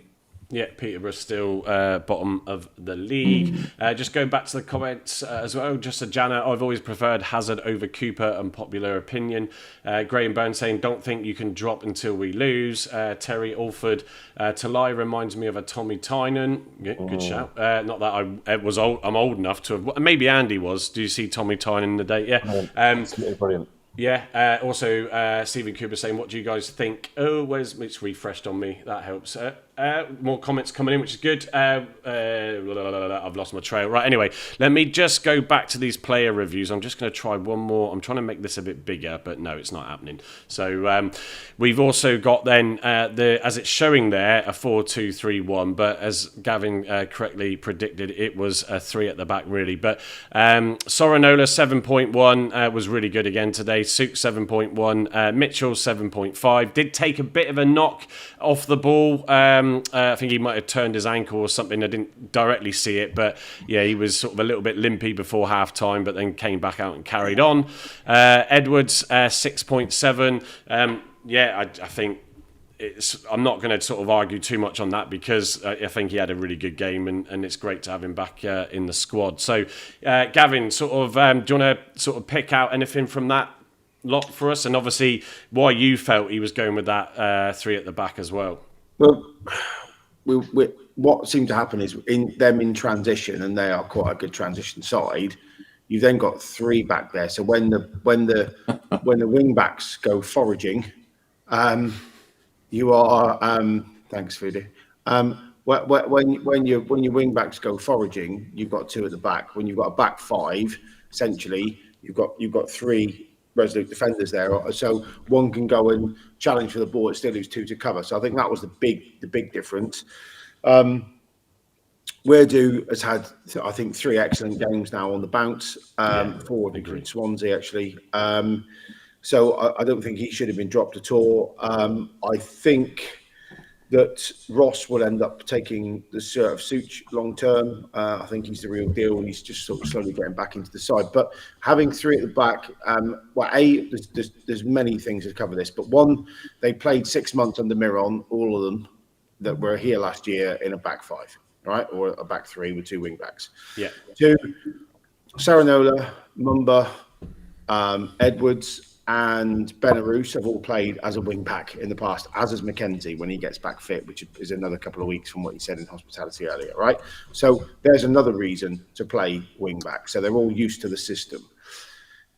Yeah, Peterborough still bottom of the league. Just going back to the comments as well, just a Jana, I've always preferred Hazard over Cooper, unpopular opinion. Graham Burns saying, don't think you can drop until we lose. Terry Alford, Talai reminds me of a Tommy Tynan. Yeah, good shout. Not that I'm old enough to have, maybe Andy was. Do you see Tommy Tynan in the day? Yeah. It's brilliant. Yeah, also Stephen Cooper saying, what do you guys think? Oh, it's refreshed on me. That helps. More comments coming in, which is good. I've lost my trail. Right, anyway, let me just go back to these player reviews. I'm just going to try one more. I'm trying to make this a bit bigger, but no, it's not happening. So we've also got then, as it's showing there, a 4-2-3-1, but as Gavin correctly predicted, it was a 3 at the back, really. But Soranola, 7.1, was really good again today. Suk, 7.1. Mitchell, 7.5. Did take a bit of a knock off the ball. I think he might have turned his ankle or something. I didn't directly see it, but yeah, he was sort of a little bit limpy before half time, but then came back out and carried on. Edwards, 6.7. I think I'm not going to sort of argue too much on that because I think he had a really good game and it's great to have him back in the squad. So, Gavin, sort of, do you want to sort of pick out anything from that lot for us? And obviously, why you felt he was going with that 3 at the back as well? Well, what seemed to happen is in transition, and they are quite a good transition side. You've then got 3 back there. So when the wing backs go foraging, you are thanks, Foodie. When your wing backs go foraging, you've got 2 at the back. When you've got a back 5, essentially you've got 3 resolute defenders there, so one can go and challenge for the ball. It still leaves 2 to cover. So I think that was the big difference. Weirdo has had, I think, 3 excellent games now on the bounce. 4 against Swansea actually. So I don't think he should have been dropped at all. I think that Ross will end up taking the shirt of Such long term. I think he's the real deal, and he's just sort of slowly getting back into the side. But having 3 at the back, there's many things to cover this. But one, they played 6 months under Miron, all of them that were here last year in a back 5, right, or a back 3 with 2 wing backs. Yeah. 2, Saranola, Mumba, Edwards, and Belarus have all played as a wing back in the past, as is Mackenzie when he gets back fit, which is another couple of weeks from what he said in hospitality earlier, right? So there's another reason to play wing back. So they're all used to the system.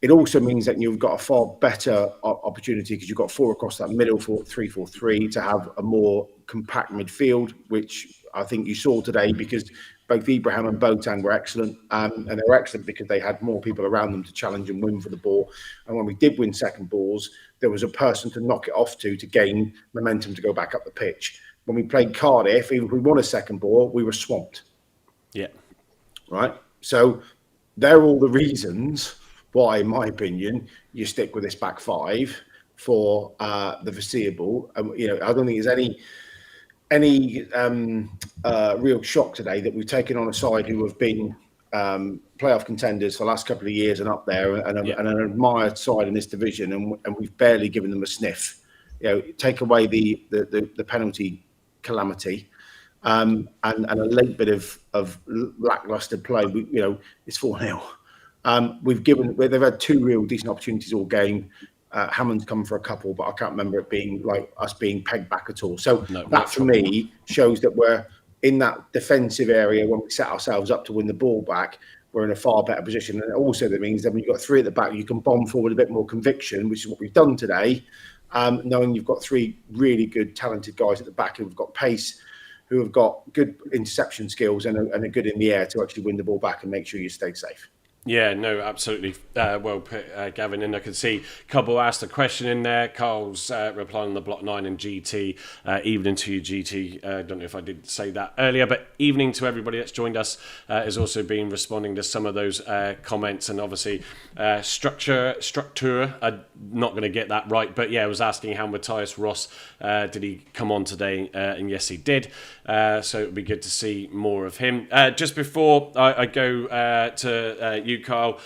It also means that you've got a far better opportunity because you've got 4 across that middle 3-4-3 to have a more compact midfield, which I think you saw today because both Ibrahim and Botan were excellent, and they were excellent because they had more people around them to challenge and win for the ball. And when we did win second balls, there was a person to knock it off to gain momentum to go back up the pitch. When we played Cardiff, even if we won a second ball, we were swamped. Yeah. Right? So they're all the reasons why, in my opinion, you stick with this back five for the foreseeable. I don't think there's any real shock today that we've taken on a side who have been playoff contenders for the last couple of years and up there, and an admired side in this division, and we've barely given them a sniff. Take away the penalty calamity, and a late bit of lackluster play. It's 4-0. They've had two real decent opportunities all game. Hammond's come for a couple, but I can't remember it being like us being pegged back at all. So that for me shows that we're in that defensive area when we set ourselves up to win the ball back. We're in a far better position, and also that means that when you've got three at the back, you can bomb forward a bit more conviction, which is what we've done today. Knowing you've got three really good, talented guys at the back who've got pace, who have got good interception skills, and are good in the air to actually win the ball back and make sure you stay safe. Yeah, no, absolutely. Well put, Gavin. And I can see Cobble asked a question in there. Carl's replying on the Block 9 and GT. Evening to you, GT. Don't know if I did say that earlier, but evening to everybody that's joined us. Has also been responding to some of those comments. And obviously, structure, I'm not going to get that right. But yeah, I was asking how Matthias Ross, did he come on today? And yes, he did. So it would be good to see more of him. Just before I go to you, Carl,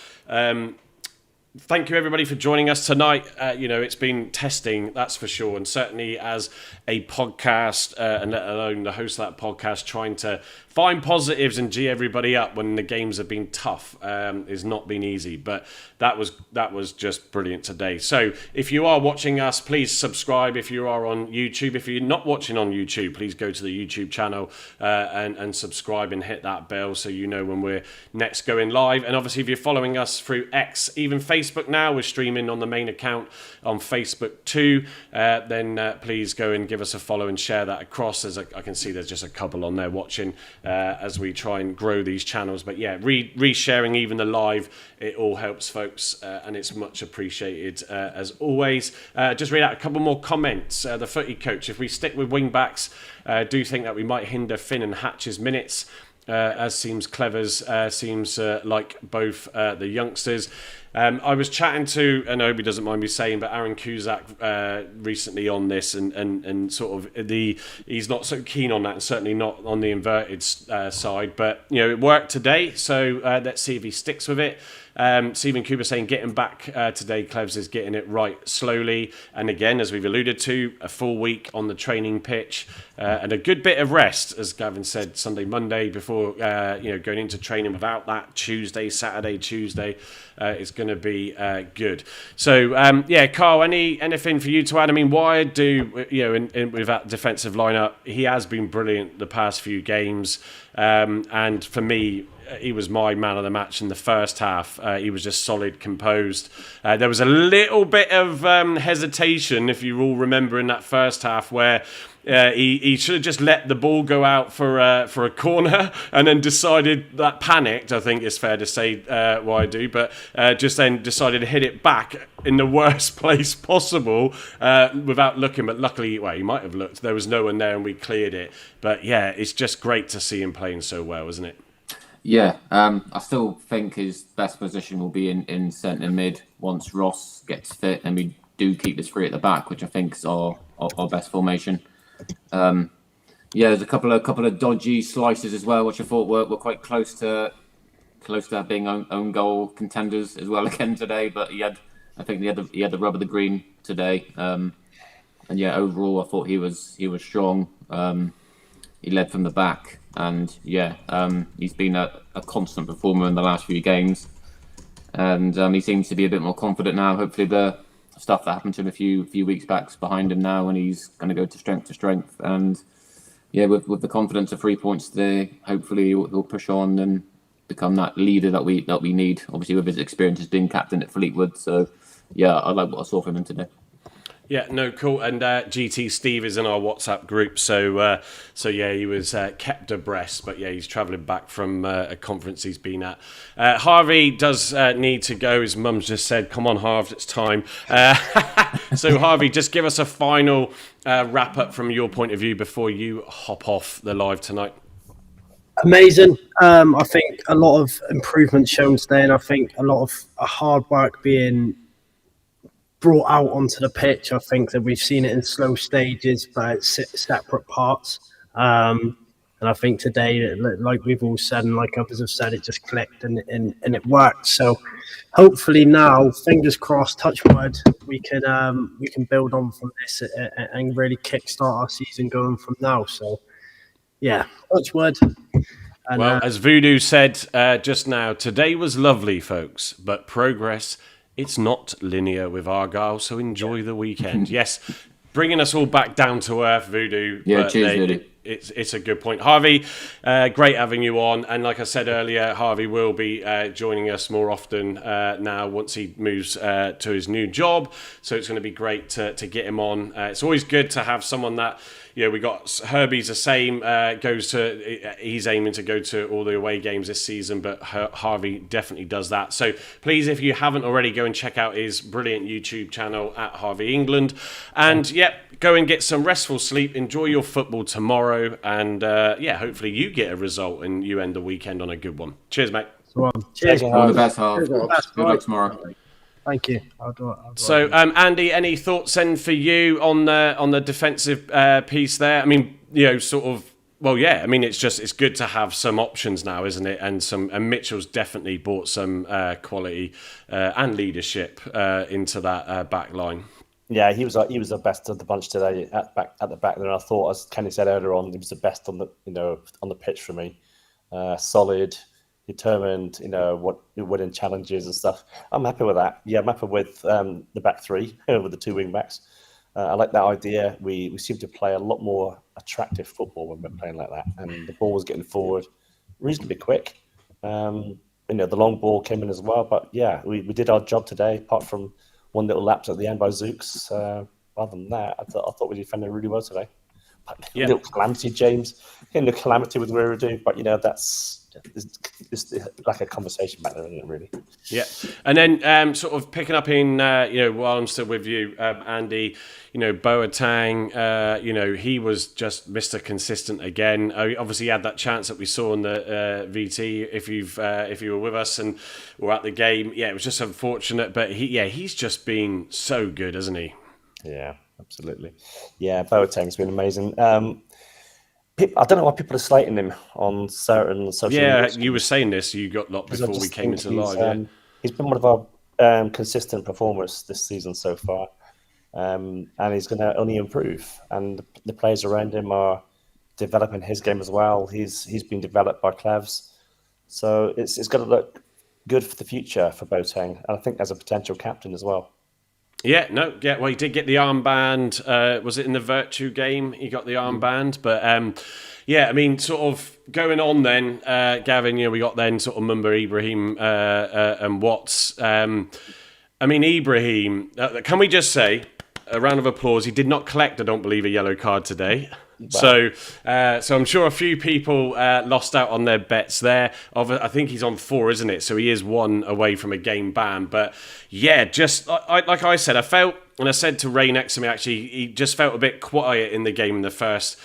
thank you everybody for joining us tonight. It's been testing, that's for sure, and certainly as a podcast, and let alone the host of that podcast, trying to find positives and G everybody up when the games have been tough has not been easy, but that was just brilliant today. So if you are watching us, please subscribe. If you are on YouTube, if you're not watching on YouTube, please go to the YouTube channel and subscribe and hit that bell so you know when we're next going live. And obviously if you're following us through X, even Facebook now, we're streaming on the main account on Facebook too, then please go and give us a follow and share that across. I can see there's just a couple on there watching as we try and grow these channels. But yeah, re-sharing even the live, it all helps folks, and it's much appreciated as always. Just read out a couple more comments. The footy coach, if we stick with wing backs, do think that we might hinder Finn and Hatch's minutes, as seems Clever's seems like both the youngsters. I was chatting to, and I hope he doesn't mind me saying, but Aaron Cusack recently on this, and sort of he's not so keen on that, and certainly not on the inverted side. But it worked today, so let's see if he sticks with it. Stephen Cooper saying getting back today, Clevs is getting it right slowly, and again, as we've alluded to, a full week on the training pitch and a good bit of rest, as Gavin said, Sunday, Monday before going into training without that Saturday, Tuesday. It's going to be good. So Carl, anything for you to add? I mean, Wyatt with that defensive lineup, he has been brilliant the past few games, and for me, he was my man of the match in the first half. He was just solid, composed. There was a little bit of hesitation, if you all remember, in that first half where he should have just let the ball go out for a corner and then decided that panicked, I think it's fair to say, why I do, but just then decided to hit it back in the worst place possible without looking. But luckily, he might have looked. There was no one there and we cleared it. But yeah, it's just great to see him playing so well, isn't it? Yeah, I still think his best position will be in centre mid once Ross gets fit, and we do keep this three at the back, which I think is our best formation. There's a couple of dodgy slices as well, which I thought were quite close to being own goal contenders as well again today. But he had the rub of the green today, and overall I thought he was strong. He led from the back. And he's been a constant performer in the last few games, and he seems to be a bit more confident now. Hopefully, the stuff that happened to him a few weeks back is behind him now, and he's going to go to strength. And with the confidence of 3 points there, hopefully he'll push on and become that leader that we need. Obviously, with his experience as being captain at Fleetwood, so I like what I saw from him today. Yeah, no, cool. And GT Steve is in our WhatsApp group, so he was kept abreast. But yeah, he's travelling back from a conference he's been at. Harvey does need to go. His mum's just said, "Come on, Harv, it's time." So Harvey, just give us a final wrap up from your point of view before you hop off the live tonight. Amazing. I think a lot of improvement shown today, and I think a lot of hard work being brought out onto the pitch. I think that we've seen it in slow stages, but it's separate parts. And I think today, like we've all said, and like others have said, it just clicked and it worked. So hopefully now, fingers crossed, touch wood, we can build on from this and really kickstart our season going from now. So yeah, touch wood. And, Well, as Voodoo said just now, today was lovely, folks, but progress, it's not linear with Argyle, so enjoy the weekend. Yes, bringing us all back down to earth, Voodoo. Yeah, cheers, Voodoo. It's a good point. Harvey, great having you on. And like I said earlier, Harvey will be joining us more often now once he moves to his new job. So it's going to be great to get him on. It's always good to have someone that, we got Herbie's the same, he's aiming to go to all the away games this season, but Harvey definitely does that. So please, if you haven't already, go and check out his brilliant YouTube channel at Harvey England. And go and get some restful sleep, enjoy your football tomorrow, and hopefully you get a result and you end the weekend on a good one. Cheers, mate. Cheers. All the best, Harv. Good luck tomorrow. Thank you. I'll do it. So, Andy, any thoughts then for you on the defensive piece there? I mean, it's good to have some options now, isn't it? And Mitchell's definitely brought some quality and leadership into that back line. Yeah, he was the best of the bunch today at the back there. And I thought, as Kenny said earlier on, he was the best on the pitch for me. Solid, determined, winning challenges and stuff. I'm happy with that. Yeah, I'm happy with the back three with the two wing backs. I like that idea. We seem to play a lot more attractive football when we're playing like that, and the ball was getting forward reasonably quick. The long ball came in as well, but yeah, we did our job today. Apart from one little lapse at the end by Zooks. Other than that, I thought we defended really well today. But a little calamity, James. The calamity with where we're doing, but that's like a conversation matter, isn't it? Really. Yeah, and then sort of picking up in while I'm still with you, Andy. Boateng. He was just Mr. Consistent again. Obviously, he had that chance that we saw in the VT. If you were with us and were at the game, it was just unfortunate. But he's just been so good, hasn't he? Yeah, absolutely. Yeah, Boateng's been amazing. I don't know why people are slating him on certain social media. Yeah, you were saying this. You got lot before we came into live. He's been one of our consistent performers this season so far. And he's going to only improve. And the players around him are developing his game as well. He's been developed by Clevs. So it's got to look good for the future for Boateng. And I think as a potential captain as well. Well, he did get the armband. Was it in the Virtue game? He got the armband. But, sort of going on then, Gavin, we got then sort of Mumba, Ibrahim and Watts. Ibrahim, can we just say, a round of applause, he did not collect, I don't believe, a yellow card today. Wow. So I'm sure a few people lost out on their bets there. I think he's on 4, isn't it? So he is 1 away from a game ban. But just like I said, I felt, and I said to Ray next to me, actually, he just felt a bit quiet in the game in the first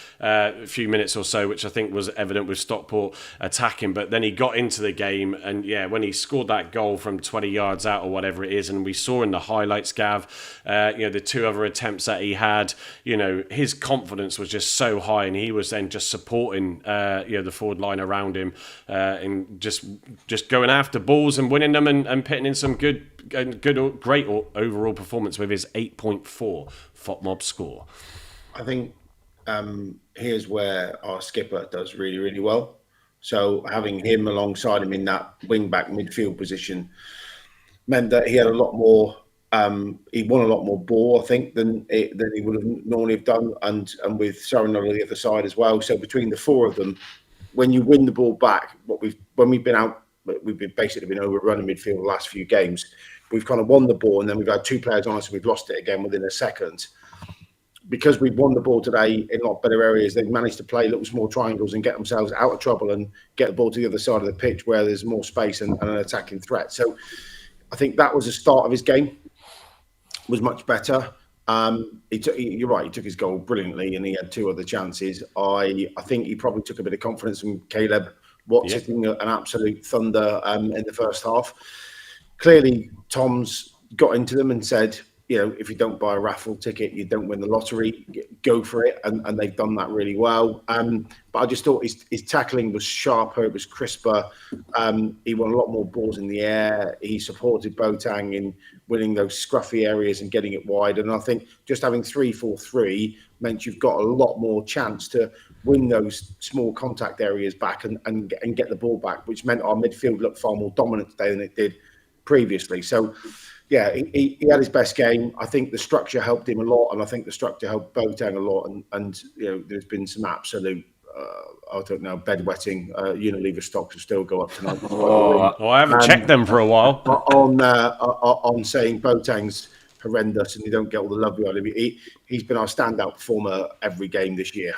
few minutes or so, which I think was evident with Stockport attacking. But then he got into the game, and when he scored that goal from 20 yards out or whatever it is, and we saw in the highlights, Gav, the 2 other attempts that he had, his confidence was just so high, and he was then just supporting the forward line around him and just going after balls and winning them and putting in some great overall performance with his 8.4 FOTMOB score. I think here's where our skipper does really, really well. So having him alongside him in that wing-back midfield position meant that he had a lot more. He won a lot more ball, I think, than he would have normally have done, and with Saran on the other side as well. So between the 4 of them, when you win the ball back, we've basically been overrunning midfield the last few games. We've kind of won the ball, and then we've had 2 players on us, and we've lost it again within a second. Because we've won the ball today in a lot better areas, they've managed to play little small triangles and get themselves out of trouble and get the ball to the other side of the pitch where there's more space and an attacking threat. So I think that was the start of his game, was much better. You're right, he took his goal brilliantly and he had 2 other chances. I think he probably took a bit of confidence from Caleb Watts hitting an absolute thunder in the first half. Clearly, Tom's got into them and said, if you don't buy a raffle ticket, you don't win the lottery. Go for it, and they've done that really well. But I just thought his tackling was sharper, it was crisper. He won a lot more balls in the air. He supported Boateng in winning those scruffy areas and getting it wide. And I think just having 3-4-3 meant you've got a lot more chance to win those small contact areas back and get the ball back, which meant our midfield looked far more dominant today than it did previously. So, yeah, he had his best game. I think the structure helped him a lot, and I think the structure helped Boateng a lot. And there's been some absolute, I don't know, bedwetting. Unilever stocks will still go up tonight. I haven't checked them for a while. On saying Boateng's horrendous and you don't get all the love out of him. He's been our standout performer every game this year.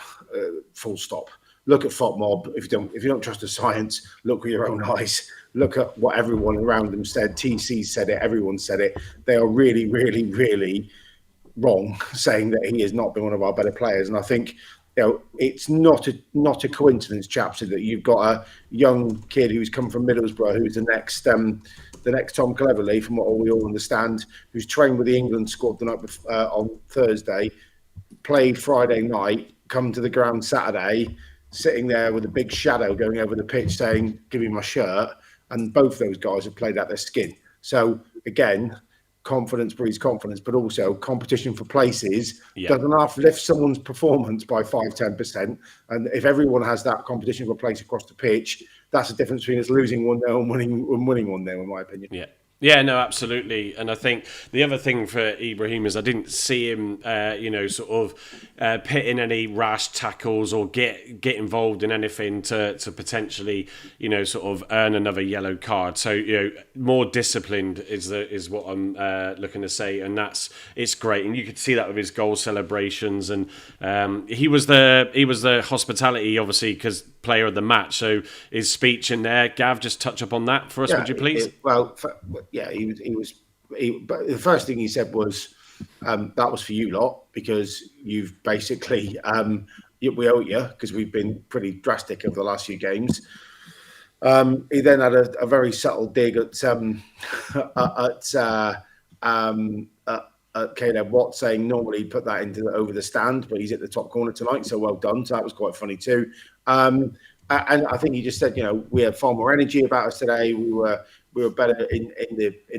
Full stop. Look at FOTMob. If you don't trust the science, look with your own eyes. Look at what everyone around them said. TC said it. Everyone said it. They are really, really, really wrong saying that he has not been one of our better players. And I think it's not a coincidence, chaps, that you've got a young kid who's come from Middlesbrough, who's the next Tom Cleverley, from what we all understand, who's trained with the England squad the night on Thursday, played Friday night, come to the ground Saturday, sitting there with a big shadow going over the pitch saying, "Give me my shirt." And both those guys have played out their skin. So again, confidence breeds confidence, but also competition for places doesn't half lift someone's performance by 5-10%. And if everyone has that competition for place across the pitch, that's the difference between us losing 1-0 and winning 1-0, in my opinion. Yeah, no, absolutely. And I think the other thing for Ibrahim is I didn't see him, pit in any rash tackles or get involved in anything to potentially, earn another yellow card. So, more disciplined is what I'm looking to say, and it's great. And you could see that with his goal celebrations, and he was the hospitality, obviously, because player of the match. So his speech in there, Gav, just touch up on that for us, would you please? He was. But the first thing he said was, "That was for you lot, because you've basically we owe you, because we've been pretty drastic over the last few games." He then had a very subtle dig at Caleb Watt, saying normally he'd put that over the stand, but he's at the top corner tonight, so well done. So that was quite funny too. And I think he just said, we had far more energy about us today. We were better in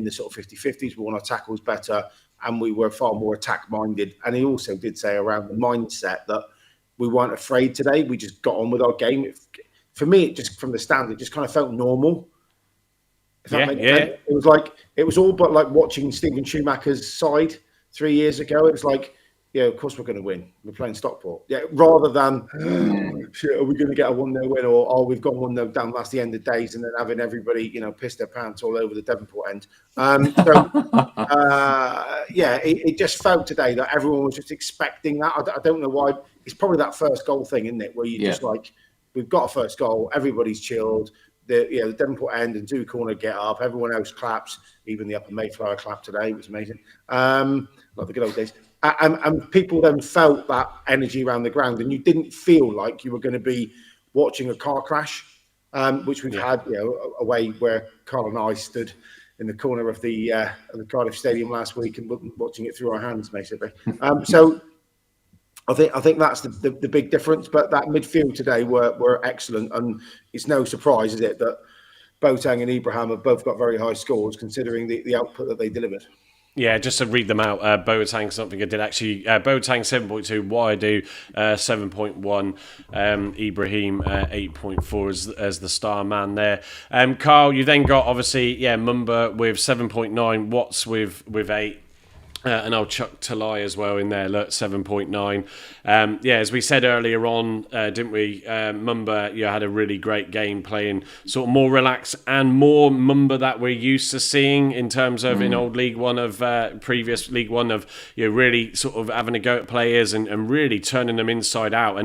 the sort of 50-50s. We won our tackles better, and we were far more attack minded. And he also did say around the mindset that we weren't afraid today. We just got on with our game. For me, it just from the stand, it just kind of felt normal. If that makes sense. It was all but like watching Stephen Schumacher's side 3 years ago. It was like, of course we're going to win. We're playing Stockport. Rather than, are we going to get a 1-0 win, or we've gone 1-0 down last the end of days, and then having everybody, piss their pants all over the Devonport end. It just felt today that everyone was just expecting that. I don't know why. It's probably that first goal thing, isn't it? Where you just like, we've got a first goal, everybody's chilled. The Devonport end and two corner get up. Everyone else claps. Even the Upper Mayflower clapped today. It was amazing. Like the good old days. And people then felt that energy around the ground, and you didn't feel like you were going to be watching a car crash, which we've had, away where Carl and I stood in the corner of the Cardiff Stadium last week and watching it through our hands, basically. So I think that's the big difference. But that midfield today were excellent, and it's no surprise, is it, that Boateng and Ibrahim have both got very high scores considering the output that they delivered. Yeah, just to read them out, Boateng, something I did actually. Boateng 7.2, Waidu 7.1, Ibrahim 8.4 as the star man there. Carl, you then got obviously Mumba with 7.9, Watts with 8. And I'll chuck Talai as well in there, look, 7.9. As we said earlier on, didn't we? Mumba, had a really great game, playing sort of more relaxed and more Mumba that we're used to seeing in terms of in old League One of previous League One of really sort of having a go at players and really turning them inside out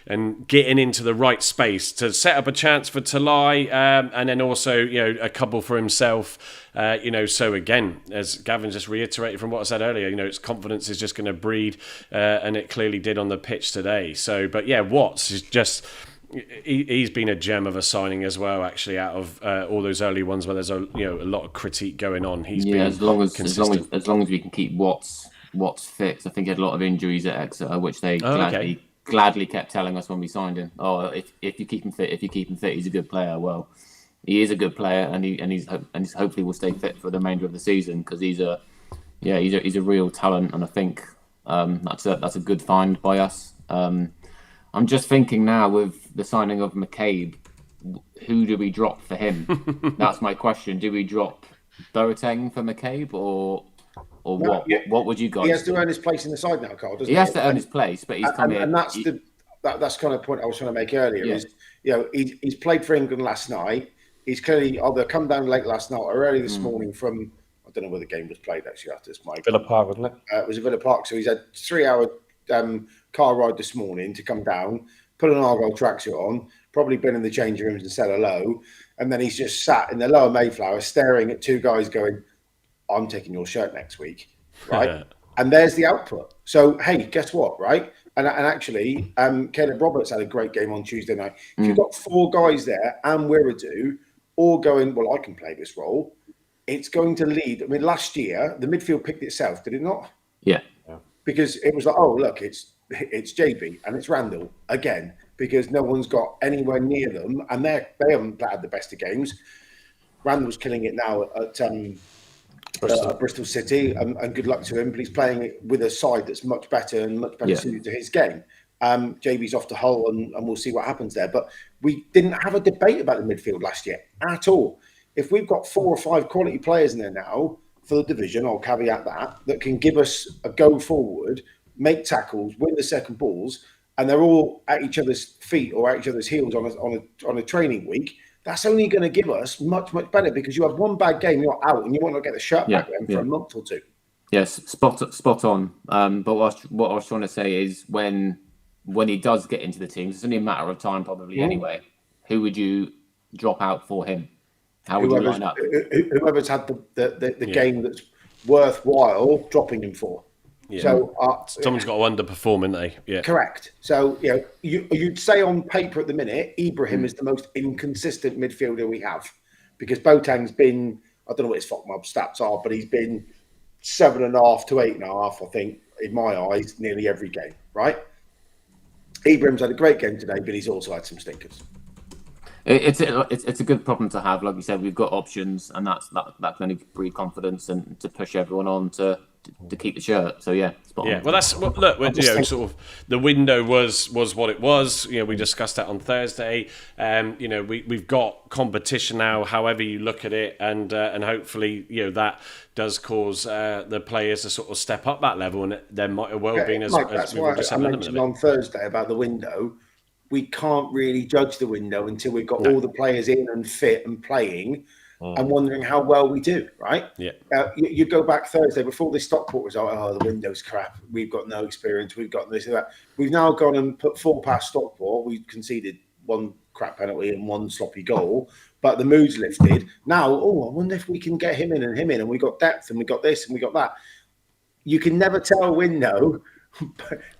and getting into the right space to set up a chance for Talai and then also a couple for himself. So again, as Gavin just reiterated from what I said earlier, its confidence is just going to breed, and it clearly did on the pitch today. So, but Watts is just, he's been a gem of a signing as well. Actually, out of all those early ones where there's a lot of critique going on, he's been as long as consistent. we can keep Watts fit. I think he had a lot of injuries at Exeter, which they Okay. gladly kept telling us when we signed him. Oh, if you keep him fit, he's a good player. Well, he is a good player, and he's hopefully will stay fit for the remainder of the season because he's a real talent, and I think that's a good find by us. I'm just thinking now with the signing of McCabe, who do we drop for him? That's my question. Do we drop Boateng for McCabe or what? What would you guys? He has do? to earn his place in the side now, Carl. Doesn't He has to earn his place, but he's come here. And that's that's kind of the point I was trying to make earlier. Yeah. Is he's played for England last night. He's clearly either come down late last night or early this morning from, I don't know where the game was played actually after this, Mike. Villa Park, wasn't it? It was at Villa Park. So he's had 3-hour car ride this morning to come down, put an Argyle tracksuit on, probably been in the changing rooms and said hello. And then he's just sat in the lower Mayflower staring at two guys going, I'm taking your shirt next week. Right. And there's the output. So, hey, guess what? Right. And actually, Caleb Roberts had a great game on Tuesday night. If you've got four guys there and Wiradoo all going, well, I can play this role, it's going to lead. I mean, last year, the midfield picked itself, did it not? Yeah. Because it was like, oh, look, it's JB and it's Randall again, because no one's got anywhere near them and they haven't had the best of games. Randall's killing it now at Bristol City, and good luck to him, but he's playing it with a side that's much better and much better suited to his game. JB's off to Hull and we'll see what happens there. But we didn't have a debate about the midfield last year at all. If we've got 4 or 5 quality players in there now for the division, I'll caveat that can give us a go forward, make tackles, win the second balls, and they're all at each other's feet or at each other's heels on a training week, that's only going to give us much, much better, because you have one bad game, you're out, and you want to get the shirt back then for a month or two. Yes, spot on. But what I was trying to say is when he does get into the team, it's only a matter of time probably anyway, who would you drop out for him? How would you line up? Whoever's had the game that's worthwhile dropping him for. Yeah. So someone's got to underperform, haven't they? Yeah, correct. So you'd say on paper at the minute, Ibrahim is the most inconsistent midfielder we have, because Boateng's been, I don't know what his FOCMOB stats are, but he's been 7.5 to 8.5, I think, in my eyes, nearly every game. Right? Ibrahim's had a great game today, but he's also had some stinkers. It's a good problem to have. Like you said, we've got options, and that can only breed confidence and to push everyone on to keep the shirt. So spot on. Well, that's look. Sort of the window was what it was. We discussed that on Thursday. We've got competition now. However you look at it, and hopefully that does cause the players to sort of step up that level, and there might have well been as that's why I mentioned on Thursday about the window. We can't really judge the window until we've got all the players in and fit and playing, and wondering how well we do, right? Yeah. You go back Thursday before this Stockport result, the window's crap. We've got no experience. We've got this and that. We've now gone and put 4 past Stockport. We've conceded 1 crap penalty and 1 sloppy goal, but the mood's lifted. Now, I wonder if we can get him in, and we got depth, and we got this, and we got that. You can never tell a window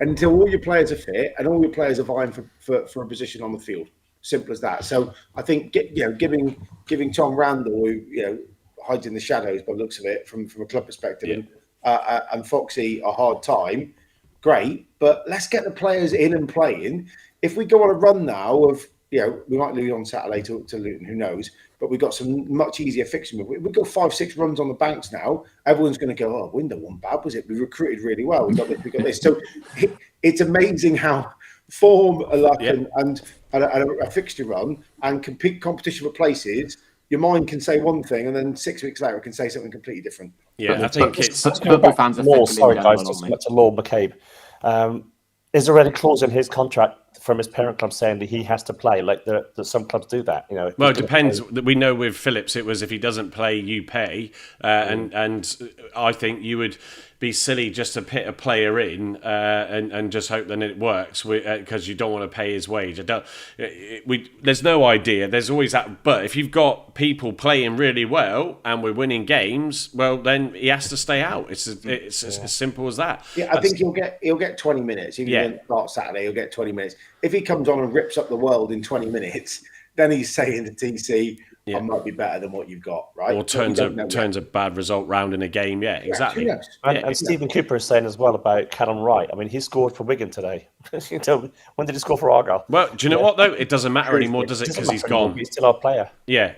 until all your players are fit and all your players are vying for a position on the field. Simple as that. So I think giving Tom Randall, who hides in the shadows by the looks of it from a club perspective, and Foxy a hard time, great. But let's get the players in and playing. If we go on a run now of we might lose on Saturday to Luton, who knows? But we've got some much easier fixing. If we go 5-6 runs on the banks now, everyone's going to go, window wasn't bad, was it? We recruited really well. We got this. So it's amazing how form, luck, and a fixture run and competition for places, your mind can say one thing, and then 6 weeks later it can say something completely different. Yeah, I think it's football fans are sorry guys, just to Lord McCabe. Is there any clause in his contract from his parent club saying that he has to play? Like that some clubs do that, Well, it depends. We know with Phillips, it was if he doesn't play, you pay, and I think you would be silly just to put a player in and just hope that it works because you don't want to pay his wage. There's no idea. There's always that. But if you've got people playing really well and we're winning games, well, then he has to stay out. It's as simple as that. Yeah, I think he'll get 20 minutes. If he doesn't start Saturday, he'll get 20 minutes. if he comes on and rips up the world in 20 minutes, then he's saying to TC, I might be better than what you've got, right? Or turns a bad result round in a game. Yeah, exactly. And Stephen Cooper is saying as well about Callum Wright. I mean, he scored for Wigan today. When did he score for Argyle? Well, do you know what, though? It doesn't matter anymore, does it? Because he's gone. He's still our player. Yeah.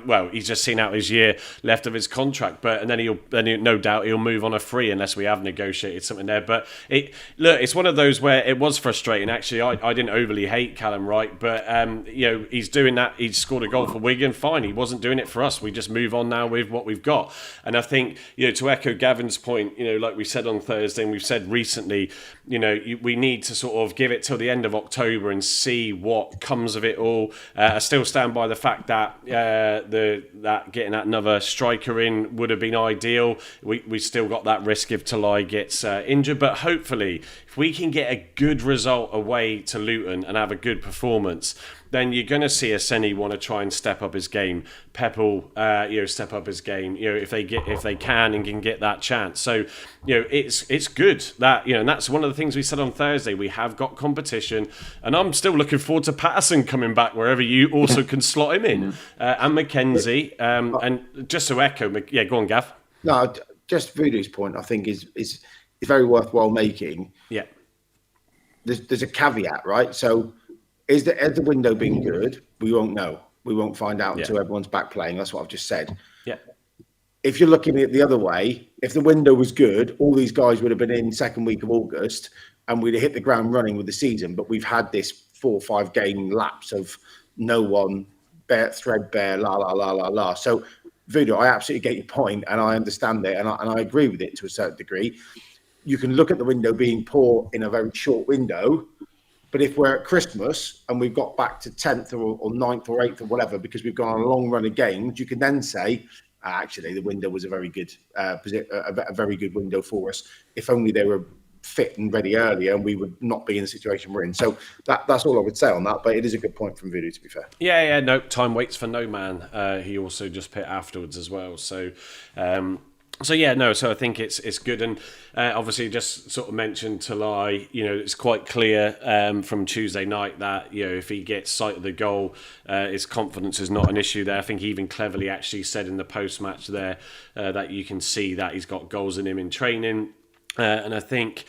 Well, he's just seen out his year left of his contract, and then he'll no doubt he'll move on a free unless we have negotiated something there. But it's one of those where it was frustrating. Actually, I didn't overly hate Callum Wright, but he's doing that. He scored a goal for Wigan. Fine, he wasn't doing it for us. We just move on now with what we've got. And I think to echo Gavin's point, like we said on Thursday and we've said recently, we need to sort of give it till the end of October and see what comes of it all. I still stand by the fact that that getting that another striker in would have been ideal. We still got that risk if Talai gets injured, but hopefully if we can get a good result away to Luton and have a good performance, then you're going to see Aseni want to try and step up his game. Pepple, step up his game. If they can and can get that chance. So, it's good that and that's one of the things we said on Thursday. We have got competition, and I'm still looking forward to Patterson coming back wherever you also can slot him in, and Mackenzie. And just to echo, go on, Gav. No, just Voodoo's point, I think is very worthwhile making. Yeah, there's a caveat, right? So. Has the window been good? We won't know. We won't find out until everyone's back playing. That's what I've just said. Yeah. If you're looking at it the other way, if the window was good, all these guys would have been in second week of August and we'd have hit the ground running with the season. But we've had this 4 or 5 game lapse of no one, threadbare, la. So, Voodoo, I absolutely get your point and I understand it and I agree with it to a certain degree. You can look at the window being poor in a very short window. But if we're at Christmas and we've got back to 10th or 9th or 8th or whatever, because we've gone on a long run of games, you can then say, actually, the window was a very good a very good window for us. If only they were fit and ready earlier and we would not be in the situation we're in. So that's all I would say on that. But it is a good point from Voodoo, to be fair. Yeah, no, time waits for no man. He also just put afterwards as well. So... So I think it's good, and obviously just sort of mentioned Talai. It's quite clear from Tuesday night that if he gets sight of the goal, his confidence is not an issue there. I think even Cleverley actually said in the post match there that you can see that he's got goals in him in training, and I think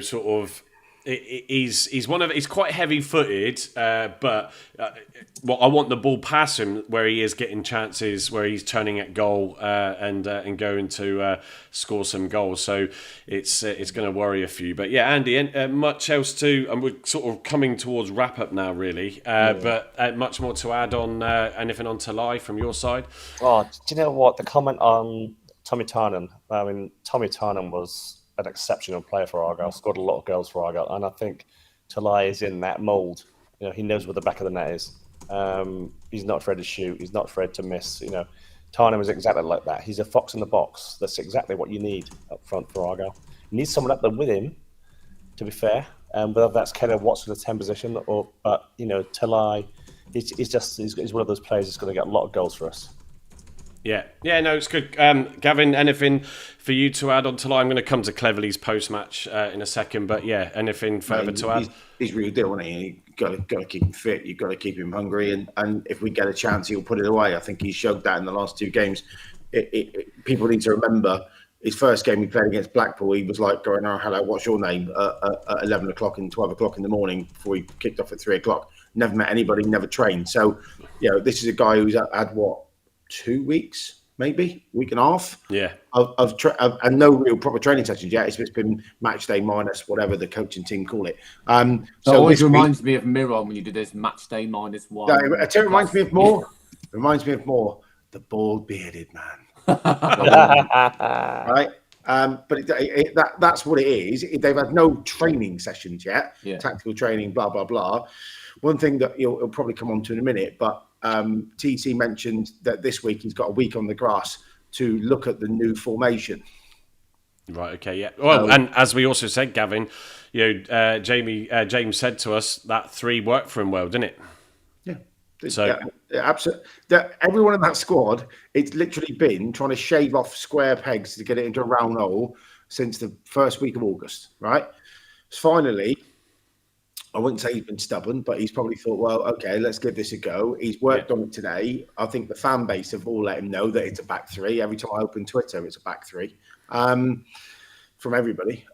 sort of. He's quite heavy-footed, but I want the ball past him where he is getting chances, where he's turning at goal and going to score some goals. So it's going to worry a few. But yeah, Andy, much else to, and we're sort of coming towards wrap up now, really. But much more to add on anything on Talai from your side? Oh, do you know what? The comment on Tommy Tarnan. I mean, Tommy Tarnan was an exceptional player for Argyle, scored a lot of goals for Argyle, and I think Talai is in that mould. He knows where the back of the net is. He's not afraid to shoot. He's not afraid to miss. Tarnan was exactly like that. He's a fox in the box. That's exactly what you need up front for Argyle. You need someone up there with him, to be fair. Whether that's Kenneth Watson in the 10 position but Talai, he's one of those players that's going to get a lot of goals for us. Yeah, no, it's good. Gavin, anything for you to add on Talai? I'm going to come to Cleverley's post-match in a second, but yeah, anything further to add? He's real deal, isn't he? You've got to keep him fit. You've got to keep him hungry, and if we get a chance, he'll put it away. I think he showed that in the last 2 games. People need to remember his first game he played against Blackpool. He was like going, "Oh, hello, what's your name?" At 11 o'clock and 12 o'clock in the morning before he kicked off at 3 o'clock. Never met anybody, never trained. So, this is a guy who's had what? 2 weeks, maybe a week and a half. Yeah, and no real proper training sessions yet. It's been match day minus whatever the coaching team call it. So it always reminds me of Miron when you did this match day -1. It reminds me of more. Reminds me of more. The bald bearded man. Right. But that's what it is. They've had no training sessions yet. Yeah. Tactical training, blah blah blah. One thing that it'll probably come on to in a minute, but. TT mentioned that this week he's got a week on the grass to look at the new formation. Right. Okay. Yeah. Well, and as we also said, Gavin, James said to us that 3 worked for him well, didn't it? Yeah. So absolutely. Everyone in that squad, it's literally been trying to shave off square pegs to get it into a round hole since the first week of August. Right. Finally, I wouldn't say he's been stubborn, but he's probably thought, well, okay, let's give this a go. He's worked on it today. I think the fan base have all let him know that it's a back three. Every time I open Twitter, it's a back three from everybody,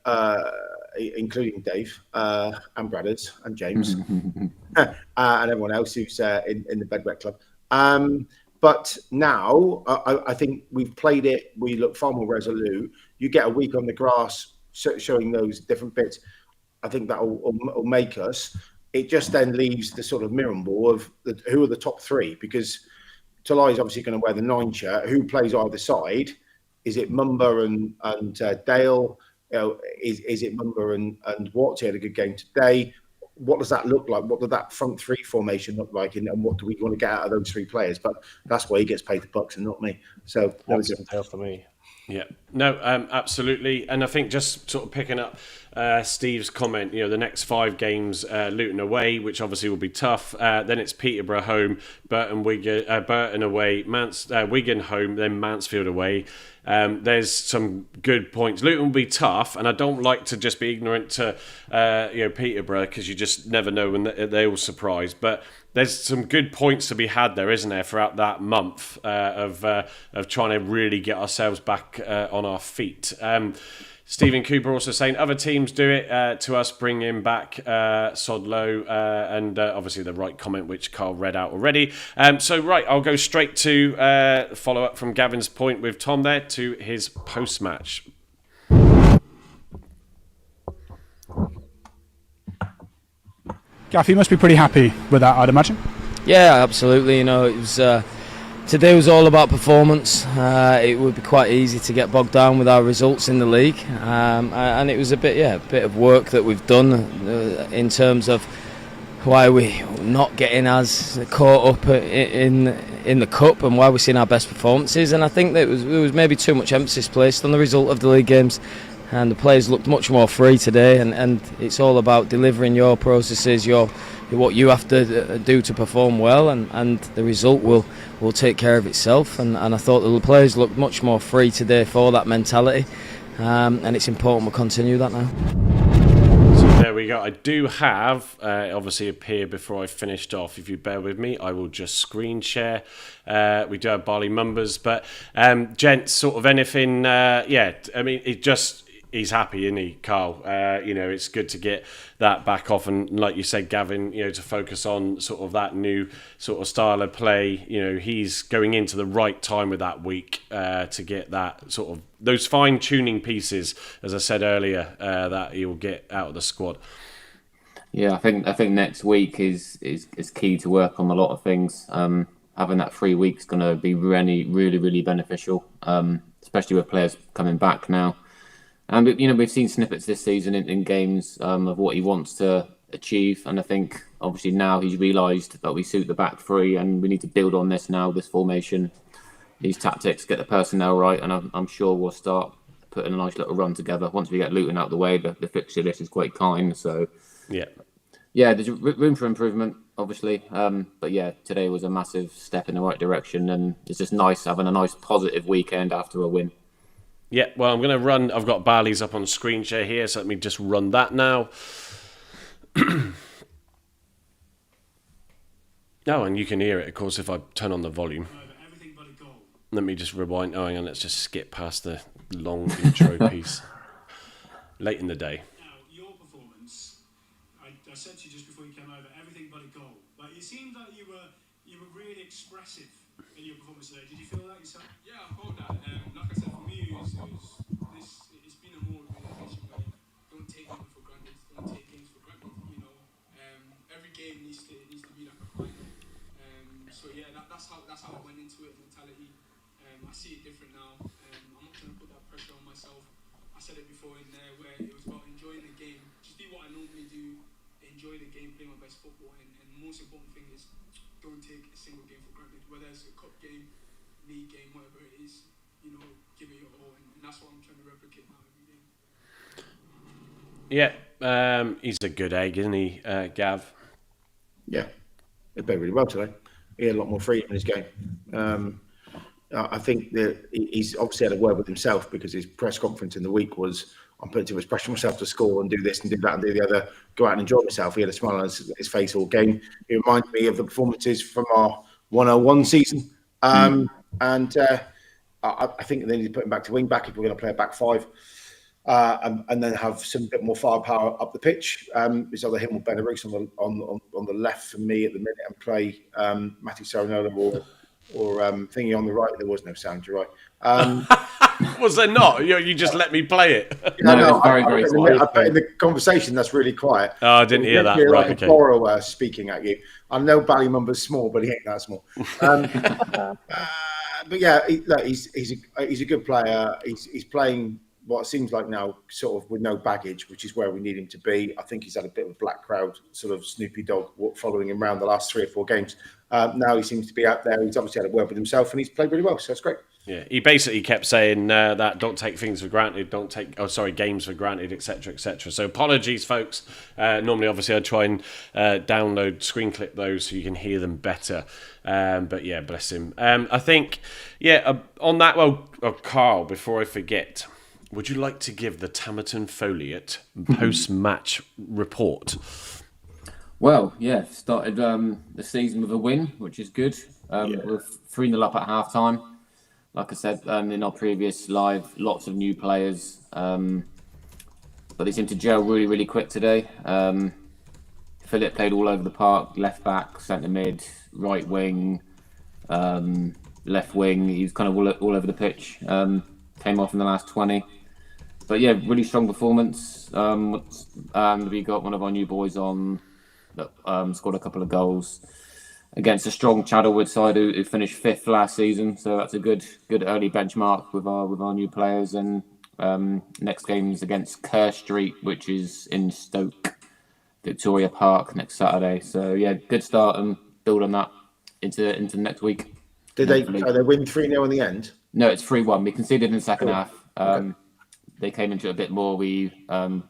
including Dave and Bradders and James and everyone else who's in the Bedwet Club. But now I think we've played it. We look far more resolute. You get a week on the grass showing those different bits. I think that will make us. It just then leaves the sort of mirror ball of who are the top three, because Talai is obviously going to wear the 9 shirt. Who plays either side? Is it Mumba and Dale? Is it Mumba and Watts? He had a good game today. What does that look like? What does that front three formation look like? And what do we want to get out of those 3 players? But that's why he gets paid the bucks and not me. So that was different tale for me. Yeah, no, absolutely. And I think just sort of picking up Steve's comment, the next 5 games, Luton away, which obviously will be tough. Then it's Peterborough home, Burton away, Wigan home, then Mansfield away. There's some good points. Luton will be tough, and I don't like to just be ignorant to Peterborough, because you just never know when they all surprise. But there's some good points to be had there, isn't there, throughout that month of trying to really get ourselves back on our feet. Stephen Cooper also saying other teams do it to us, bring him back Sodlow, and obviously the right comment which Carl read out already. I'll go straight to follow up from Gavin's point with Tom there to his post-match. Gaff, you must be pretty happy with that, I'd imagine. Yeah, absolutely. It was today was all about performance. It would be quite easy to get bogged down with our results in the league, and it was a bit of work that we've done in terms of why we're not getting as caught up in the cup and why we're seeing our best performances. And I think that there was maybe too much emphasis placed on the result of the league games. And the players looked much more free today, and it's all about delivering your processes, what you have to do to perform well, and the result will take care of itself. And I thought the players looked much more free today for that mentality, and it's important we continue that now. So there we go. I do have, obviously appear before I finished off. If you bear with me, I will just screen share. We do have Barley Mumbers, but gents, sort of anything, he's happy, isn't he, Carl? It's good to get that back off, and like you said, Gavin, to focus on sort of that new sort of style of play. He's going into the right time with that week to get that sort of those fine-tuning pieces, as I said earlier, that he'll get out of the squad. Yeah, I think next week is key to work on a lot of things. Having that 3 weeks is going to be really, really, really beneficial, especially with players coming back now. And we've seen snippets this season in games of what he wants to achieve, and I think obviously now he's realised that we suit the back 3, and we need to build on this now. This formation, these tactics, get the personnel right, and I'm sure we'll start putting a nice little run together once we get Luton out of the way. The fixture list is quite kind, so yeah, there's room for improvement, obviously. But yeah, today was a massive step in the right direction, and it's just nice having a nice positive weekend after a win. Yeah, well, I'm going to run. I've got Barley's up on screen share here, so let me just run that now. And you can hear it, of course, if I turn on the volume. Let me just rewind. Oh, hang on, let's just skip past the long intro piece. Late in the day. Now, your performance, I said to you just before you came over, everything but a goal. But it seemed that you were really expressive in your performance today. Did you feel that yourself? Yeah, I felt that. Like I said, for me, it's been a more realization where don't take anything for granted, don't take games for granted. Every game needs to be like a fight. So yeah, that's how I went into it. Mentality. I see it different now. I'm not trying to put that pressure on myself. I said it before in there where it was about enjoying the game. Just do what I normally do. Enjoy the game, play my best football, and the most important thing is don't take a single game for granted. Whether it's a cup game, league game, whatever it is, give it your all, and that's what I'm trying to replicate now every game. Yeah, he's a good egg, isn't he, Gav? Yeah, he played really well today. He had a lot more freedom in his game. I think that he's obviously had a word with himself, because his press conference in the week was, I'm putting too much pressure on myself to score and do this and do that and do the other, go out and enjoy myself. He had a smile on his face all game. It reminded me of the performances from our 101 season. I think they need to put him back to wing back if we're going to play a back five. And then have some bit more firepower up the pitch. It's either him or Benarus on the left for me at the minute, and play Matty Saranola or thingy on the right. There was no sound, you're right. Was there not? You just let me play it. No, it's very, very quiet. In the conversation, that's really quiet. Oh, I didn't hear that. Right, Right, like okay. a borrower speaking at you. I know Ballymumba's small, but he ain't that small. But yeah, he's a good player. He's playing what seems like now sort of with no baggage, which is where we need him to be. I think he's had a bit of a black crowd, sort of Snoopy dog following him around the last 3 or 4 games. Now he seems to be out there. He's obviously had a word with himself and he's played really well, so that's great. Yeah, he basically kept saying that don't take things for granted, games for granted, etc., etc. So apologies, folks. Normally, obviously, I try and download, screen clip those so you can hear them better. But yeah, bless him. I think, on that, Carl, before I forget, would you like to give the Tamerton Foliate post-match report? Well, yeah, started the season with a win, which is good. We're 3-0 up at half-time. Like I said in our previous live, lots of new players. But they seem to gel really, really quick today. Philip played all over the park, left back, centre mid, right wing, left wing. He was kind of all over the pitch. Came off in the last 20. But yeah, really strong performance. We got one of our new boys on that scored a couple of goals against a strong Chadderwood side who finished 5th last season. So that's a good early benchmark with our new players. And next game is against Kerr Street, which is in Stoke, Victoria Park next Saturday. So yeah, good start and build on that into next week. Did they win 3-0 in the end? No, it's 3-1. We conceded in the second half. Okay. They came into it a bit more. We were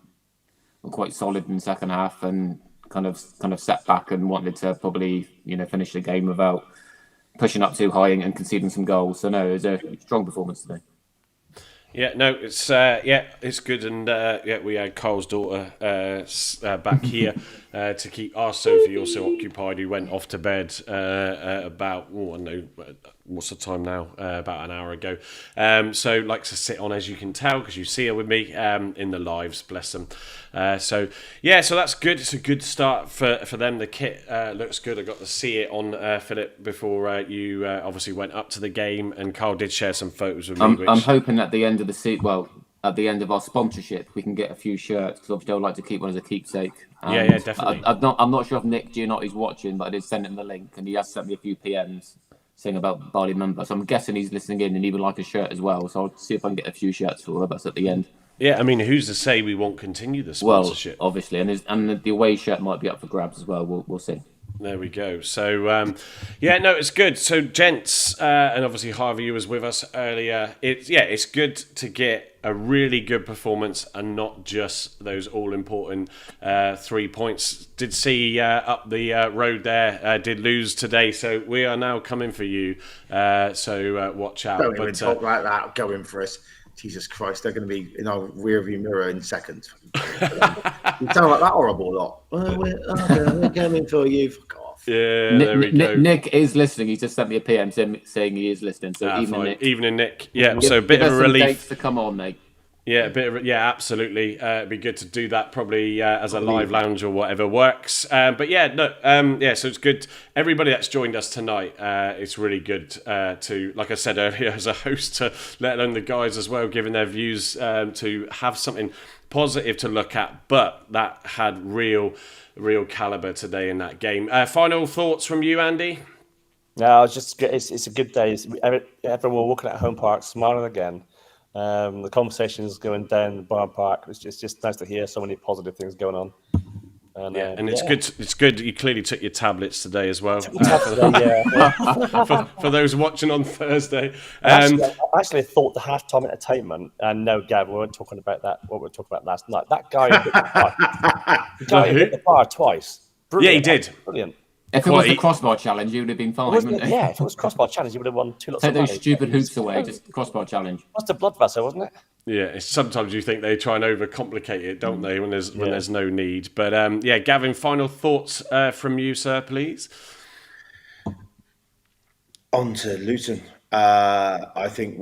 quite solid in the second half and kind of sat back and wanted to probably finish the game without pushing up too high and conceding some goals. So no, it was a strong performance today. Yeah, no, it's good, and we had Carl's daughter back here to keep our Sophie also occupied, who went off to bed about what's the time now? About an hour ago. So likes to sit on, as you can tell, because you see her with me in the lives, bless them. So that's good. It's a good start for them. The kit looks good. I got to see it on Philip before you obviously went up to the game, and Carl did share some photos with me. I'm hoping at the end of the at the end of our sponsorship, we can get a few shirts, because obviously I would like to keep one as a keepsake. Yeah, definitely. I'm not sure if Nick Gianotti's watching, but I did send him the link, and he has sent me a few PMs saying about Barley Member. So I'm guessing he's listening in and he would like a shirt as well. So I'll see if I can get a few shirts for us at the end. Yeah, I mean, who's to say we won't continue the sponsorship? Well, obviously, and the away shirt might be up for grabs as well. We'll see. There we go. So, it's good. So, gents, and obviously Harvey was with us earlier. It's good to get a really good performance and not just those all-important 3 points. Did see up the road there, did lose today. So, we are now coming for you. So, watch out. Don't even talk like that. Going for us. Jesus Christ, they're going to be in our rearview mirror in seconds. You sound like that horrible lot. We're coming for you. Fuck off. Yeah, there we go. Nick is listening. He just sent me a PM saying he is listening. So evening, Nick. Yeah, so a bit of a relief. Dates to come on, mate. Yeah, absolutely. It'd be good to do that probably as a live lounge or whatever works. So it's good. Everybody that's joined us tonight, it's really good to, like I said earlier, as a host, to let alone the guys as well, giving their views, to have something positive to look at. But that had real calibre today in that game. Final thoughts from you, Andy? No, it's a good day. Everyone walking at home park, smiling again. The conversations going down the barn park. It's just nice to hear so many positive things going on. And it's good. It's good. You clearly took your tablets today as well. For those watching on Thursday. I actually thought the halftime entertainment. And no, Gav, we weren't talking about that. What we were talking about last night. That guy hit the bar twice. Brilliant. Yeah, he did. Brilliant. If it was the crossbar challenge, you would have been fine, wouldn't it? Yeah, if it was crossbar challenge, you would have won 2 lots Take of money. those stupid hoops away, just crossbar challenge. What's the blood vessel, wasn't it? Yeah, sometimes you think they try and overcomplicate it, don't they? When there's no need. But Gavin, final thoughts from you, sir, please. On to Luton. I think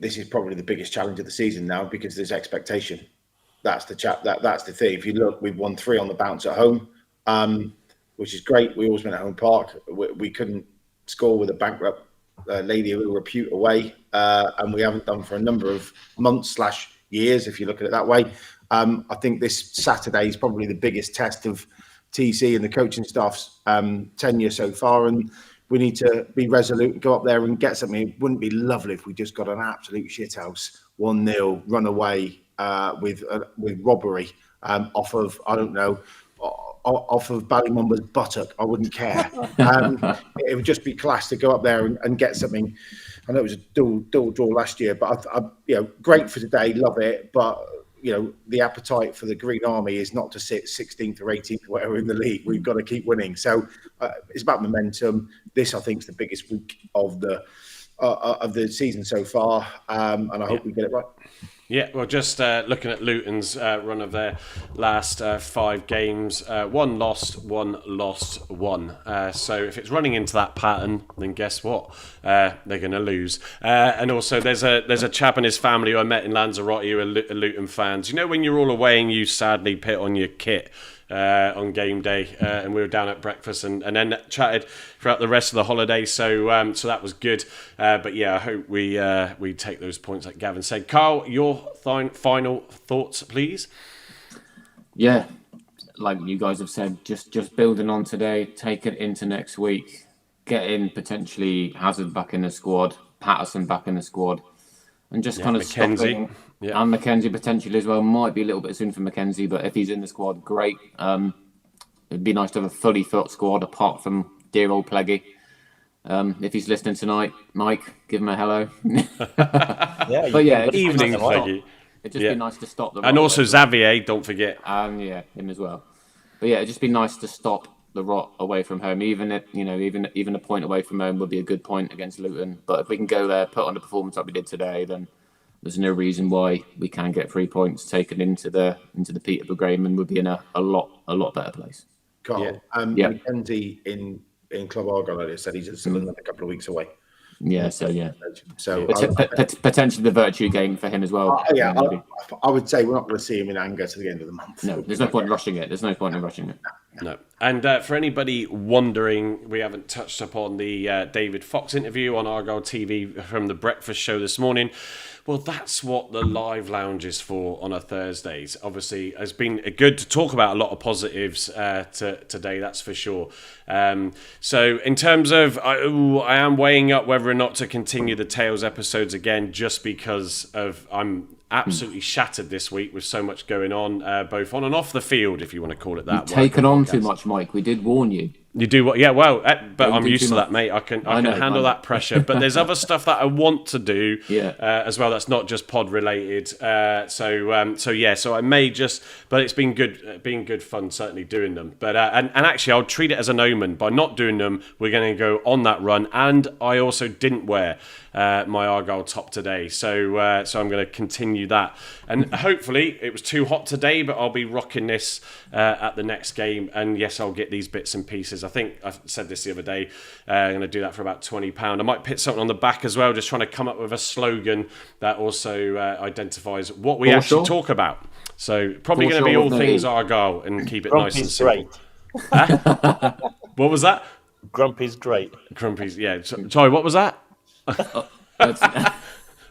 this is probably the biggest challenge of the season now because there's expectation. That's the that's the thing. If you look, we've won 3 on the bounce at home, which is great. We always win at home park. We couldn't score with a bankrupt Lady of Ill Repute away, and we haven't done for a number of months/years, if you look at it that way. I think this Saturday is probably the biggest test of TC and the coaching staff's tenure so far, and we need to be resolute and go up there and get something. It wouldn't be lovely if we just got an absolute shithouse 1-0 run away with robbery off of, I don't know, off of Ballymumba's buttock. I wouldn't care. It would just be class to go up there and get something. I know it was a dual draw last year, but I great for today, love it. But the appetite for the Green Army is not to sit 16th or 18th or whatever in the league. We've got to keep winning. So it's about momentum. This, I think, is the biggest week of the season so far, and I hope we get it right. Yeah, well, just looking at Luton's run of their last 5 games, 1 lost, 1 lost, 1. So if it's running into that pattern, then guess what? They're going to lose. And also, there's a chap and his family who I met in Lanzarote who are Luton fans. You know when you're all away and you sadly pit on your kit on game day, and we were down at breakfast and then chatted throughout the rest of the holiday. So that was good. But yeah, I hope we take those points like Gavin said. Carl, your final thoughts, please. Yeah, like you guys have said, just building on today, take it into next week, get in potentially Hazard back in the squad, Patterson back in the squad, and just kind of McKenzie. Yeah. And McKenzie potentially as well. Might be a little bit soon for McKenzie, but if he's in the squad, great. It'd be nice to have a fully fit squad apart from dear old Pleggy. If he's listening tonight, Mike, give him a hello. Evening, Pleggy. It'd just be nice to stop them. And also Xavier, don't forget. Yeah, him as well. But yeah, it'd just be nice to stop the rot away from home. Even if, even a point away from home would be a good point against Luton. But if we can go there, put on the performance like we did today, then there's no reason why we can't get 3 points taken into the Peterborough game and would be in a lot better place. Carl, McKenzie in Club Argyle earlier said he's still another couple of weeks away. Yeah, so potentially the virtue game for him as well. I would say we're not going to see him in anger to the end of the month. No, there's no point in rushing it. No. And for anybody wondering, we haven't touched upon the David Fox interview on Argyle TV from the breakfast show this morning. Well, that's what the live lounge is for on a Thursdays. Obviously, it's been good to talk about a lot of positives today, that's for sure. So in terms of, I am weighing up whether or not to continue the Tales episodes again, just because of I'm absolutely shattered this week with so much going on, both on and off the field, if you want to call it that. You've taken on too much, Mike. We did warn you. You do what? Yeah, well, but I'm used to that, mate. I can handle that pressure. But there's other stuff that I want to do as well. That's not just pod related. So I may just. But it's been good fun certainly doing them. But and actually, I'll treat it as an omen. By not doing them, we're going to go on that run. And I also didn't wear my Argyle top today, so I'm going to continue that. And hopefully, it was too hot today, but I'll be rocking this at the next game. And yes, I'll get these bits and pieces. I think I said this the other day. I'm going to do that for about £20. I might put something on the back as well, just trying to come up with a slogan that also identifies what we actually talk about. So probably going to be all things Argyle and keep it nice and simple. What was that? Grumpy's great. Grumpy's, yeah. Sorry, what was that?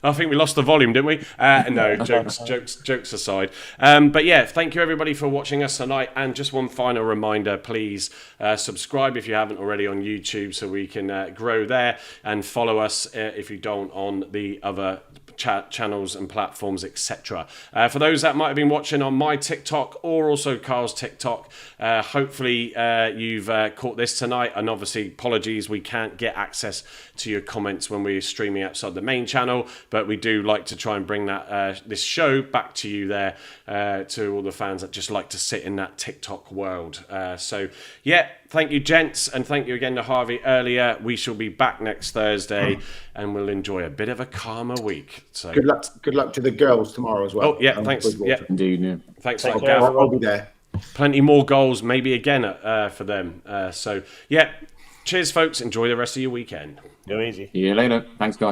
I think we lost the volume, didn't we? No, jokes aside. But yeah, thank you everybody for watching us tonight. And just one final reminder, please subscribe if you haven't already on YouTube so we can grow there, and follow us if you don't on the other channels and platforms, etc. For those that might have been watching on my TikTok or also Carl's TikTok, hopefully you've caught this tonight. And obviously, apologies, we can't get access to your comments when we're streaming outside the main channel, but we do like to try and bring that this show back to you there, to all the fans that just like to sit in that TikTok world. So yeah, thank you, gents, and thank you again to Harvey earlier. We shall be back next Thursday, and we'll enjoy a bit of a calmer week. So Good luck to the girls tomorrow as well. Oh yeah, thanks. Yeah, Indeed, yeah. thanks, Take a lot, care, Gav. I'll be there. Plenty more goals, maybe again for them. So yeah, cheers, folks. Enjoy the rest of your weekend. Go easy. See you later. Thanks, guys.